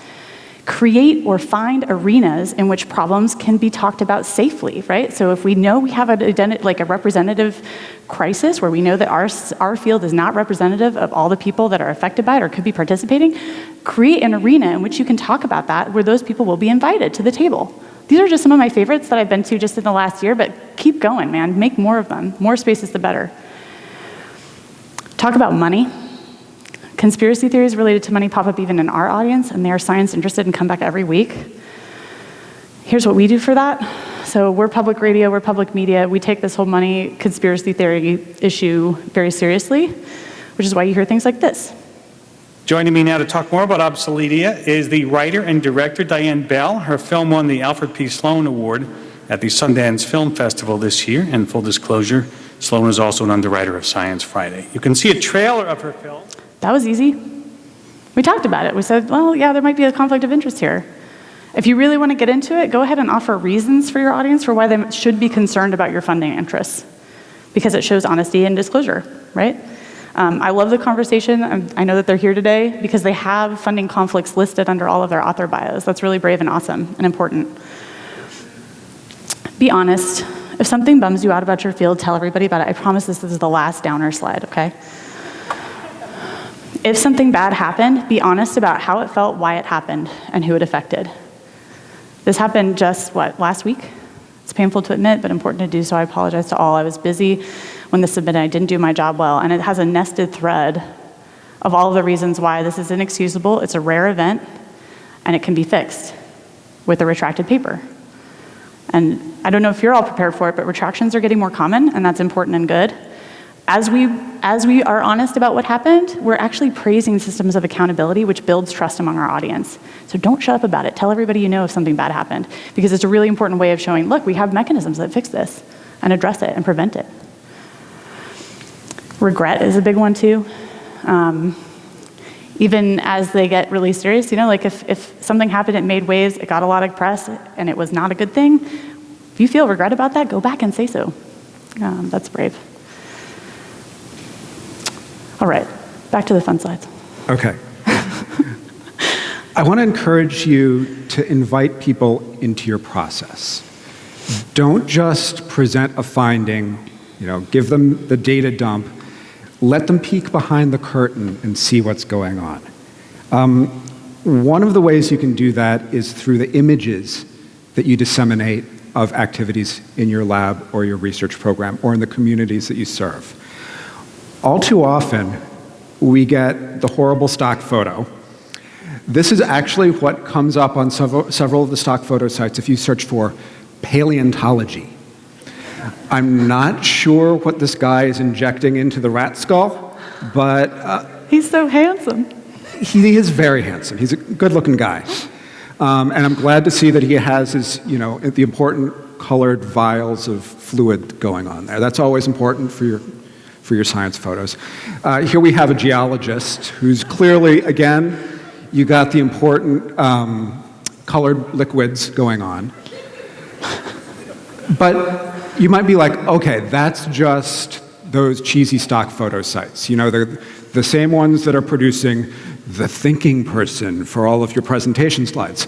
Create or find arenas in which problems can be talked about safely, right? So if we know we have a representative crisis where we know that our field is not representative of all the people that are affected by it or could be participating, create an arena in which you can talk about that where those people will be invited to the table. These are just some of my favorites that I've been to just in the last year, but keep going, man. Make more of them. More spaces, the better. Talk about money. Conspiracy theories related to money pop up even in our audience, and they are science interested and come back every week. Here's what we do for that. So we're public radio, we're public media. We take this whole money conspiracy theory issue very seriously, which is why you hear things like this. Joining me now to talk more about obsoletia is the writer and director Diane Bell. Her film won the Alfred P. Sloan Award at the Sundance Film Festival this year. And full disclosure, Sloan is also an underwriter of Science Friday. You can see a trailer of her film. That was easy. We talked about it. We said, well, yeah, there might be a conflict of interest here. If you really want to get into it, go ahead and offer reasons for your audience for why they should be concerned about your funding interests, because it shows honesty and disclosure, right? I love the conversation. I know that they're here today because they have funding conflicts listed under all of their author bios. That's really brave and awesome and important. Be honest. If something bums you out about your field, tell everybody about it. I promise this is the last downer slide, okay? If something bad happened, be honest about how it felt, why it happened, and who it affected. This happened just, last week? It's painful to admit, but important to do, so I apologize to all. I was busy when this submitted. I didn't do my job well, and it has a nested thread of all of the reasons why this is inexcusable. It's a rare event, and it can be fixed with a retracted paper. And I don't know if you're all prepared for it, but retractions are getting more common, and that's important and good. As we are honest about what happened, we're actually praising systems of accountability, which builds trust among our audience. So don't shut up about it. Tell everybody you know if something bad happened, because it's a really important way of showing, look, we have mechanisms that fix this and address it and prevent it. Regret is a big one too. Even as they get really serious, like if something happened, it made waves, it got a lot of press, and it was not a good thing, if you feel regret about that, go back and say so. That's brave. All right, back to the fun slides. Okay. I want to encourage you to invite people into your process. Don't just present a finding, give them the data dump. Let them peek behind the curtain and see what's going on. One of the ways you can do that is through the images that you disseminate of activities in your lab or your research program or in the communities that you serve. All too often, we get the horrible stock photo. This is actually what comes up on several of the stock photo sites if you search for paleontology. I'm not sure what this guy is injecting into the rat skull, but He's so handsome. he is very handsome. He's a good-looking guy. And I'm glad to see that he has his, the important colored vials of fluid going on there. That's always important for your science photos. Here we have a geologist who's clearly, again, you got the important colored liquids going on. But you might be like, okay, that's just those cheesy stock photo sites. They're the same ones that are producing the thinking person for all of your presentation slides.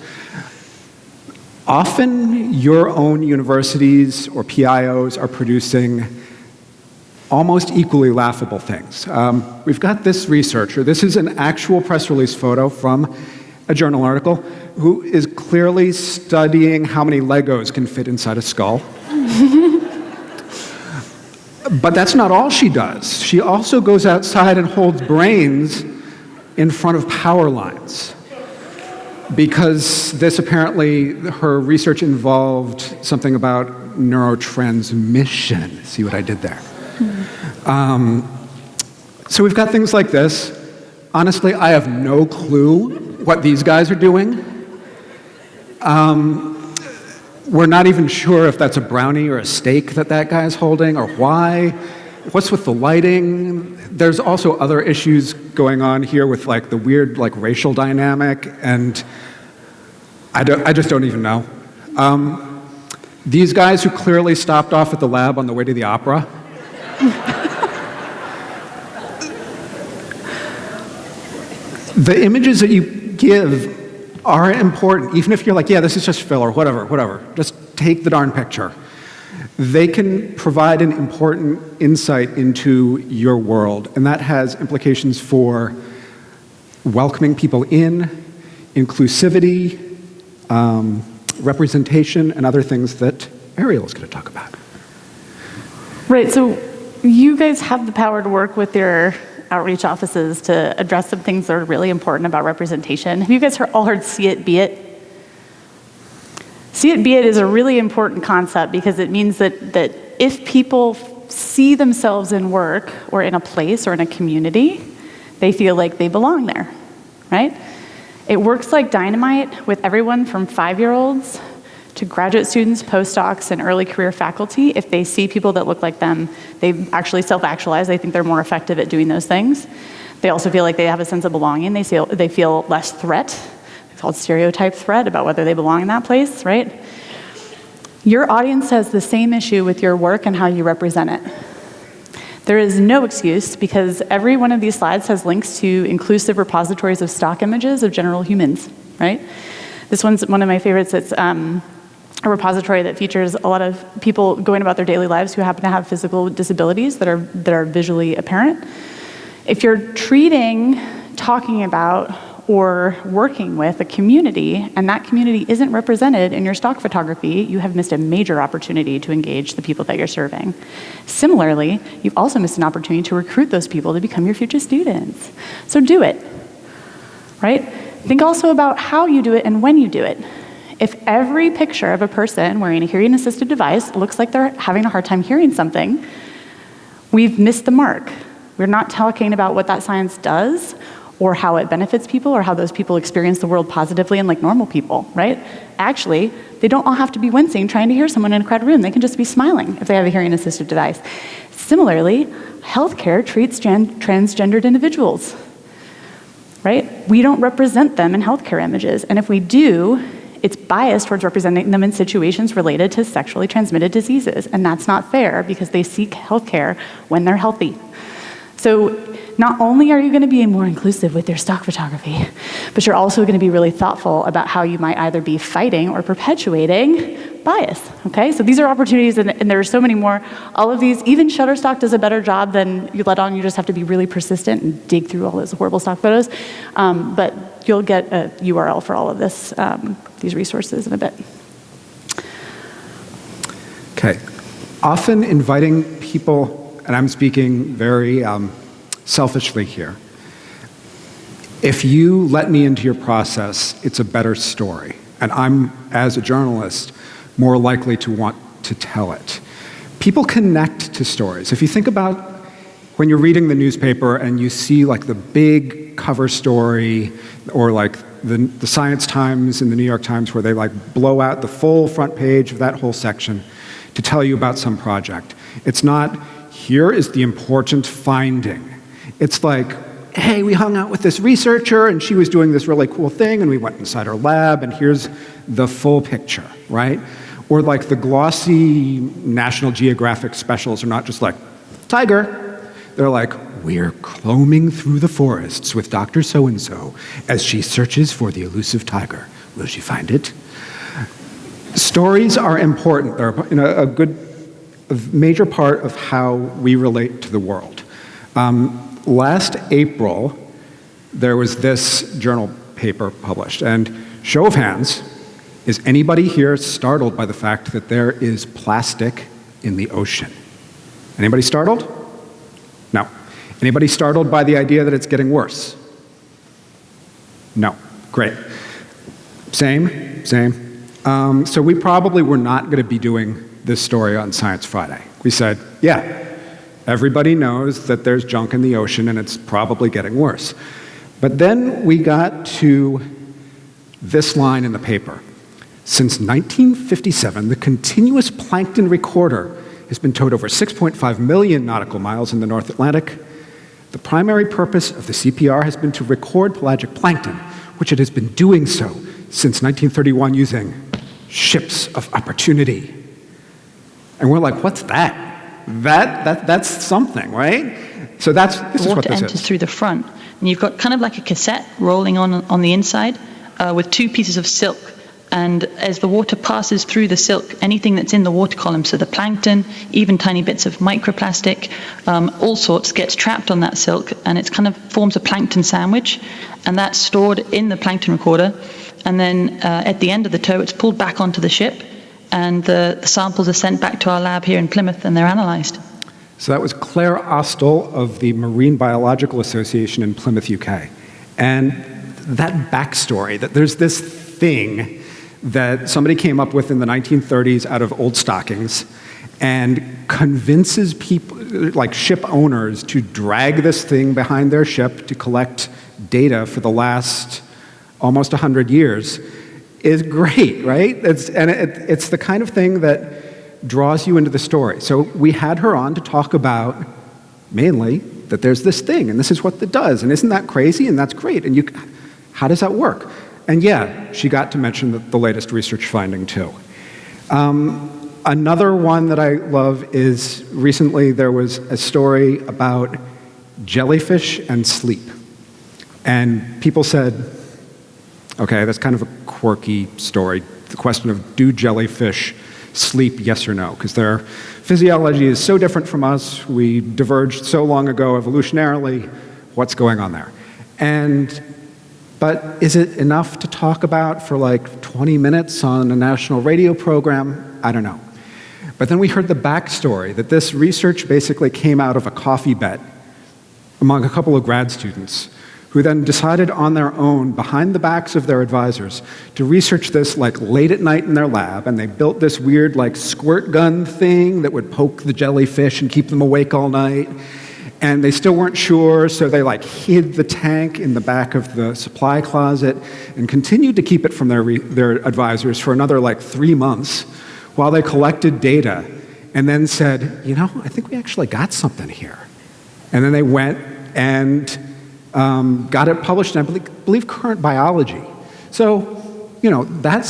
Often, your own universities or PIOs are producing almost equally laughable things. We've got this researcher. This is an actual press release photo from a journal article who is clearly studying how many Legos can fit inside a skull. But that's not all she does. She also goes outside and holds brains in front of power lines. Because this apparently, her research involved something about neurotransmission. See what I did there? So we've got things like this. Honestly, I have no clue what these guys are doing. We're not even sure if that's a brownie or a steak that guy is holding, or why. What's with the lighting? There's also other issues going on here with the weird racial dynamic, and I just don't even know. These guys who clearly stopped off at the lab on the way to the opera. The images that you give are important, even if you're like, yeah, this is just filler, whatever. Just take the darn picture. They can provide an important insight into your world, and that has implications for welcoming people in, inclusivity, representation, and other things that Ariel is going to talk about. Right, so you guys have the power to work with your outreach offices to address some things that are really important about representation. Have you guys all heard see it, be it? See it, be it is a really important concept because it means that if people see themselves in work or in a place or in a community, they feel like they belong there, right? It works like dynamite with everyone from 5-year-olds to graduate students, postdocs, and early career faculty. If they see people that look like them, they actually self-actualize. They think they're more effective at doing those things. They also feel like they have a sense of belonging. They feel less threat. It's called stereotype threat about whether they belong in that place, right? Your audience has the same issue with your work and how you represent it. There is no excuse because every one of these slides has links to inclusive repositories of stock images of general humans, right? This one's one of my favorites. It's a repository that features a lot of people going about their daily lives who happen to have physical disabilities that are visually apparent. If you're treating, talking about, or working with a community, and that community isn't represented in your stock photography, you have missed a major opportunity to engage the people that you're serving. Similarly, you've also missed an opportunity to recruit those people to become your future students. So do it, right? Think also about how you do it and when you do it. If every picture of a person wearing a hearing-assisted device looks like they're having a hard time hearing something, we've missed the mark. We're not talking about what that science does or how it benefits people or how those people experience the world positively and like normal people, right? Actually, they don't all have to be wincing trying to hear someone in a crowded room. They can just be smiling if they have a hearing-assisted device. Similarly, healthcare treats transgendered individuals, right? We don't represent them in healthcare images, and if we do, it's biased towards representing them in situations related to sexually transmitted diseases, and that's not fair because they seek healthcare when they're healthy. So not only are you going to be more inclusive with your stock photography, but you're also going to be really thoughtful about how you might either be fighting or perpetuating bias, okay? So these are opportunities, and there are so many more. All of these, even Shutterstock does a better job than you let on. You just have to be really persistent and dig through all those horrible stock photos. But you'll get a URL for all of this, these resources in a bit. Okay. Often inviting people, and I'm speaking very selfishly here, if you let me into your process, it's a better story. And I'm, as a journalist, more likely to want to tell it. People connect to stories. If you think about when you're reading the newspaper and you see like the big cover story or like the Science Times and the New York Times where they like blow out the full front page of that whole section to tell you about some project. It's not, here is the important finding. It's like, hey, we hung out with this researcher and she was doing this really cool thing and we went inside her lab and here's the full picture, right? Or like the glossy National Geographic specials are not just like, tiger. They're like, we're combing through the forests with Dr. So-and-so as she searches for the elusive tiger. Will she find it? Stories are important. They're a major part of how we relate to the world. Last April, there was this journal paper published, and show of hands, is anybody here startled by the fact that there is plastic in the ocean? Anybody startled? No. Anybody startled by the idea that it's getting worse? No. Great. Same. So we probably were not going to be doing this story on Science Friday. We said, yeah, everybody knows that there's junk in the ocean and it's probably getting worse. But then we got to this line in the paper. Since 1957, the continuous plankton recorder has been towed over 6.5 million nautical miles in the North Atlantic. The primary purpose of the CPR has been to record pelagic plankton, which it has been doing so since 1931 using ships of opportunity. And we're like, what's that? That's something, right? So this is what this is. Water enters through the front, and you've got kind of like a cassette rolling on the inside with two pieces of silk. And as the water passes through the silk, anything that's in the water column, so the plankton, even tiny bits of microplastic, all sorts, gets trapped on that silk, and it kind of forms a plankton sandwich, and that's stored in the plankton recorder. And then at the end of the tow, it's pulled back onto the ship, and the samples are sent back to our lab here in Plymouth, and they're analyzed. So that was Claire Austell of the Marine Biological Association in Plymouth, UK. And that backstory, that there's this thing that somebody came up with in the 1930s out of old stockings and convinces people, like ship owners, to drag this thing behind their ship to collect data for the last almost 100 years is great, right? It's the kind of thing that draws you into the story. So we had her on to talk about mainly that there's this thing and this is what it does, and isn't that crazy? And that's great. And how does that work? And yeah, she got to mention the latest research finding too. Another one that I love is recently there was a story about jellyfish and sleep. And people said, okay, that's kind of a quirky story. The question of, do jellyfish sleep, yes or no? Because their physiology is so different from us. We diverged so long ago evolutionarily. What's going on there? But is it enough to talk about for like 20 minutes on a national radio program? I don't know. But then we heard the backstory, that this research basically came out of a coffee bet among a couple of grad students who then decided on their own, behind the backs of their advisors, to research this like late at night in their lab, and they built this weird like squirt gun thing that would poke the jellyfish and keep them awake all night. And they still weren't sure, so they like hid the tank in the back of the supply closet and continued to keep it from their advisors for another like 3 months while they collected data and then said, you know, I think we actually got something here. And then they went and got it published in, I believe, Current Biology. So, you know, that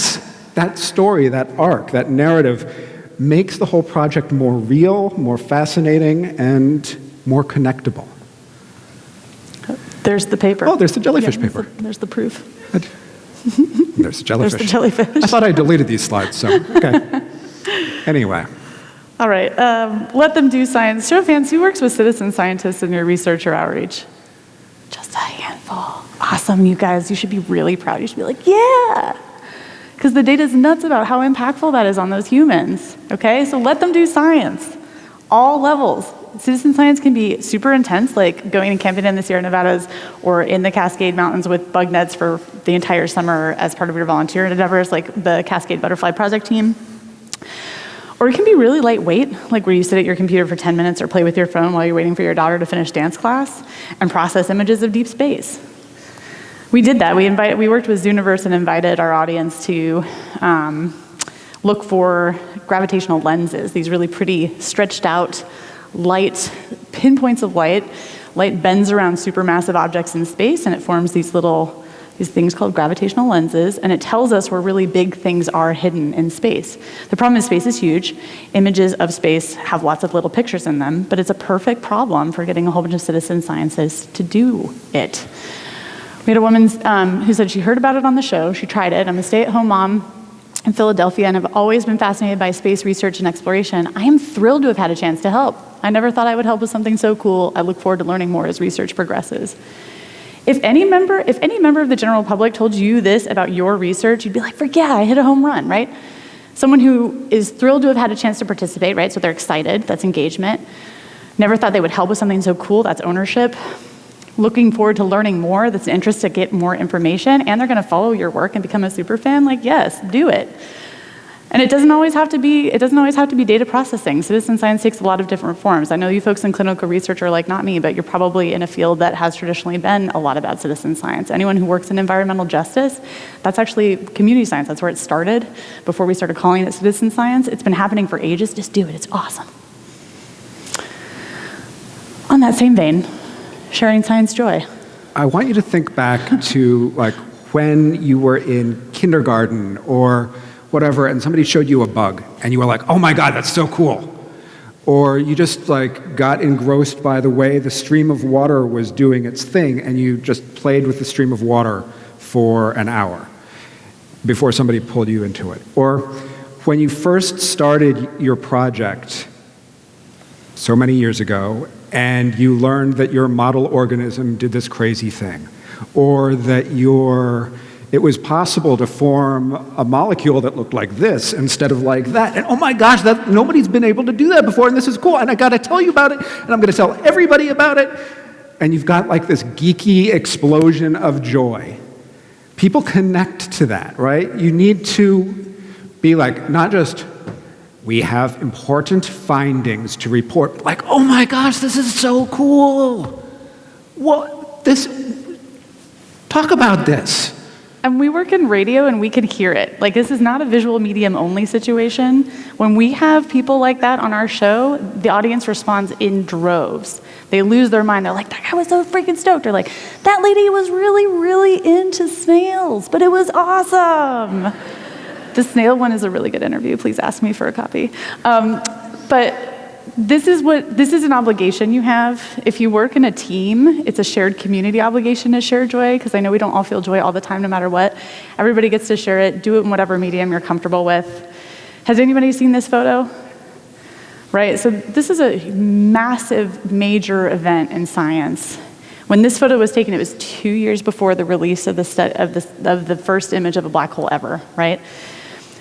story, that arc, that narrative makes the whole project more real, more fascinating, and more connectable. There's the paper. Oh, there's the jellyfish paper. There's the proof. There's the jellyfish. There's the jellyfish. I thought I deleted these slides, so, okay. Anyway. All right, let them do science. Show of hands, who works with citizen scientists in your research or outreach? Just a handful. Awesome, you guys. You should be really proud. You should be like, yeah. Because the data is nuts about how impactful that is on those humans, okay? So let them do science. All levels. Citizen science can be super intense, like going and camping in the Sierra Nevadas or in the Cascade Mountains with bug nets for the entire summer as part of your volunteer endeavors, like the Cascade Butterfly Project team. Or it can be really lightweight, like where you sit at your computer for 10 minutes or play with your phone while you're waiting for your daughter to finish dance class and process images of deep space. We did that. We worked with Zooniverse and invited our audience to look for gravitational lenses, these really pretty stretched out light, pinpoints of light. Light bends around supermassive objects in space and it forms these things called gravitational lenses, and it tells us where really big things are hidden in space. The problem is space is huge. Images of space have lots of little pictures in them, but it's a perfect problem for getting a whole bunch of citizen scientists to do it. We had a woman who said she heard about it on the show, she tried it. I'm a stay-at-home mom in Philadelphia, and I've always been fascinated by space research and exploration. I am thrilled to have had a chance to help. I never thought I would help with something so cool. I look forward to learning more as research progresses. If any member of the general public told you this about your research, you'd be like, yeah, I hit a home run, right? Someone who is thrilled to have had a chance to participate, right? So they're excited, that's engagement. Never thought they would help with something so cool, that's ownership. Looking forward to learning more, that's an interest to get more information, and they're gonna follow your work and become a super fan, like yes, do it. And it doesn't always have to be data processing. Citizen science takes a lot of different forms. I know you folks in clinical research are like, not me, but you're probably in a field that has traditionally been a lot about citizen science. Anyone who works in environmental justice, that's actually community science. That's where it started before we started calling it citizen science. It's been happening for ages. Just do it, it's awesome. On that same vein, sharing science joy. I want you to think back to like when you were in kindergarten or whatever, and somebody showed you a bug, and you were like, oh my God, that's so cool. Or you just like got engrossed by the way the stream of water was doing its thing, and you just played with the stream of water for an hour before somebody pulled you into it. Or when you first started your project so many years ago, and you learned that your model organism did this crazy thing, or that it was possible to form a molecule that looked like this instead of like that. And oh my gosh, nobody's been able to do that before, and this is cool, and I gotta tell you about it, and I'm gonna tell everybody about it. And you've got like this geeky explosion of joy. People connect to that, right? You need to be like, not just, we have important findings to report, like, oh my gosh, this is so cool. Talk about this. And we work in radio and we can hear it. Like, this is not a visual medium only situation. When we have people like that on our show, the audience responds in droves. They lose their mind. They're like, that guy was so freaking stoked. Or like, that lady was really, really into snails, but it was awesome. The snail one is a really good interview. Please ask me for a copy. But this is an obligation you have. If you work in a team, it's a shared community obligation to share joy, because I know we don't all feel joy all the time, no matter what. Everybody gets to share it. Do it in whatever medium you're comfortable with. Has anybody seen this photo? Right, so this is a massive, major event in science. When this photo was taken, it was 2 years before the release of the first image of a black hole ever, right?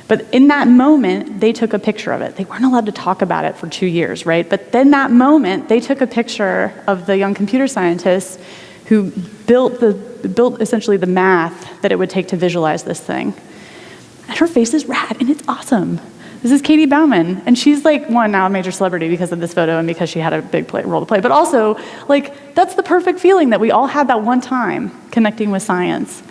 But in that moment, they took a picture of it. They weren't allowed to talk about it for 2 years, right? But then that moment, they took a picture of the young computer scientists who built essentially the math that it would take to visualize this thing. And her face is rad, and it's awesome. This is Katie Bauman, and she's like, one, now a major celebrity because of this photo and because she had a big role to play, but also, like, that's the perfect feeling that we all had that one time connecting with science.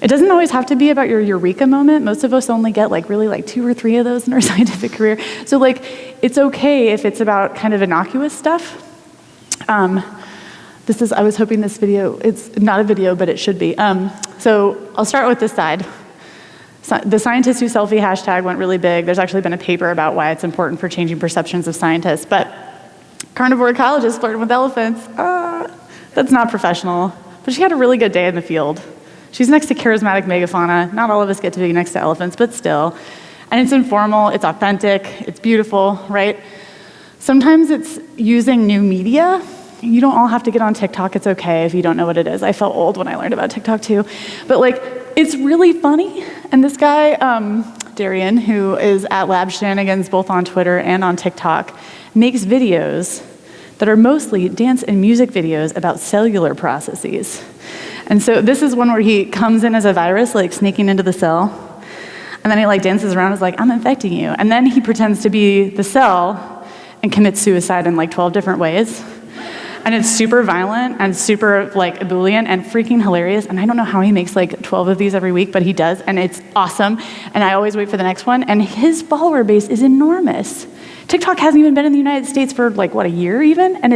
It doesn't always have to be about your eureka moment. Most of us only get like really like 2 or 3 of those in our scientific career. So like, it's okay if it's about kind of innocuous stuff. I was hoping this video, it's not a video, but it should be. So I'll start with this side. The scientists who selfie hashtag went really big. There's actually been a paper about why it's important for changing perceptions of scientists, but carnivore ecologists flirting with elephants, that's not professional. But she had a really good day in the field. She's next to charismatic megafauna. Not all of us get to be next to elephants, but still. And it's informal, it's authentic, it's beautiful, right? Sometimes it's using new media. You don't all have to get on TikTok, it's okay if you don't know what it is. I felt old when I learned about TikTok too. But like, it's really funny. And this guy, Darian, who is at Lab Shenanigans, both on Twitter and on TikTok, makes videos that are mostly dance and music videos about cellular processes. And so this is one where he comes in as a virus, like sneaking into the cell. And And then he like dances around and is like, I'm infecting you. And then he pretends to be the cell and commits suicide in like 12 different ways. And it's super violent and super like ebullient and freaking hilarious. And I don't know how he makes like 12 of these every week, but he does, and it's awesome. And I always wait for the next one. And his follower base is enormous. TikTok hasn't even been in the United States for like, what, a year even? And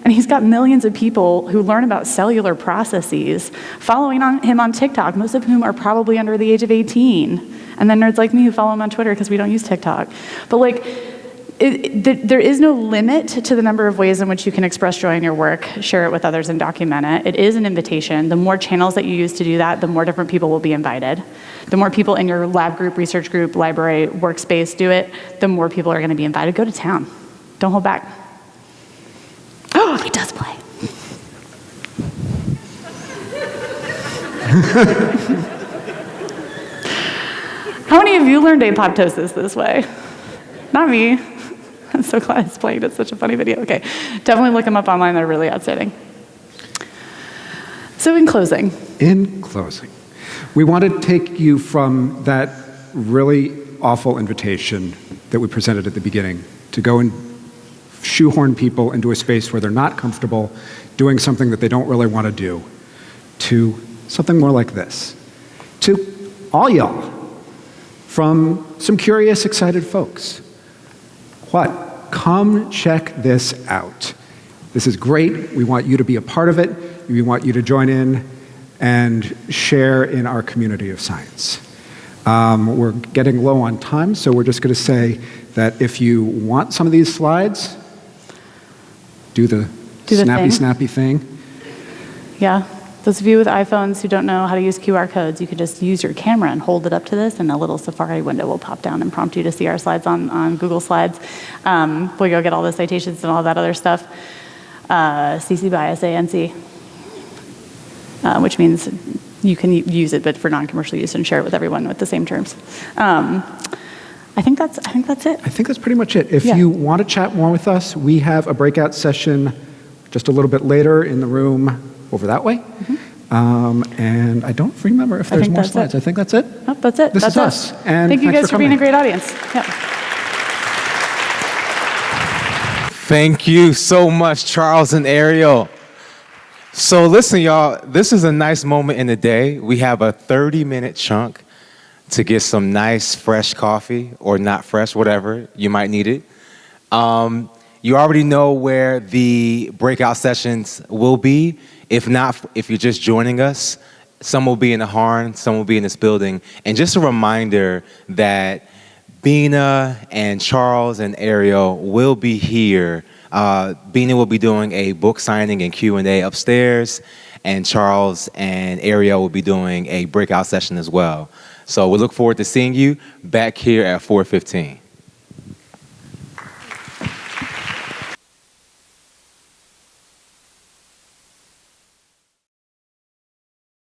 he's got millions of people who learn about cellular processes following him on TikTok, most of whom are probably under the age of 18. And then nerds like me who follow him on Twitter because we don't use TikTok. But like, there is no limit to the number of ways in which you can express joy in your work, share it with others, and document it. It is an invitation. The more channels that you use to do that, the more different people will be invited. The more people in your lab group, research group, library, workspace do it, the more people are going to be invited. Go to town. Don't hold back. Oh, he does play. How many of you learned apoptosis this way? Not me. I'm so glad it's playing. It's such a funny video. Okay, definitely look them up online. They're really outstanding. So in closing, we want to take you from that really awful invitation that we presented at the beginning to go and shoehorn people into a space where they're not comfortable doing something that they don't really want to do, to something more like this. To all y'all, from some curious, excited folks. What? Come check this out. This is great. We want you to be a part of it. We want you to join in and share in our community of science. We're getting low on time, so we're just going to say that if you want some of these slides, do the snappy thing. Yeah. Those of you with iPhones who don't know how to use QR codes, you could just use your camera and hold it up to this, and a little Safari window will pop down and prompt you to see our slides on Google Slides. We'll go get all the citations and all that other stuff. CC by SANC, which means you can use it, but for non-commercial use, and share it with everyone with the same terms. I think that's it. I think that's pretty much it. If you want to chat more with us, we have a breakout session just a little bit later in the room over that way. And I don't remember if there's more slides. I think that's it. Oh, that's it. This is us. And thank you guys for being a great audience. Thank you so much, Charles and Ariel. So listen, y'all, this is a nice moment in the day. We have a 30-minute chunk to get some nice, fresh coffee, or not fresh, whatever. You might need it. You already know where the breakout sessions will be. If not, if you're just joining us, some will be in the Harn, some will be in this building. And just a reminder that Bina and Charles and Ariel will be here. Bina will be doing a book signing and Q&A upstairs, and Charles and Ariel will be doing a breakout session as well. So we look forward to seeing you back here at 4:15.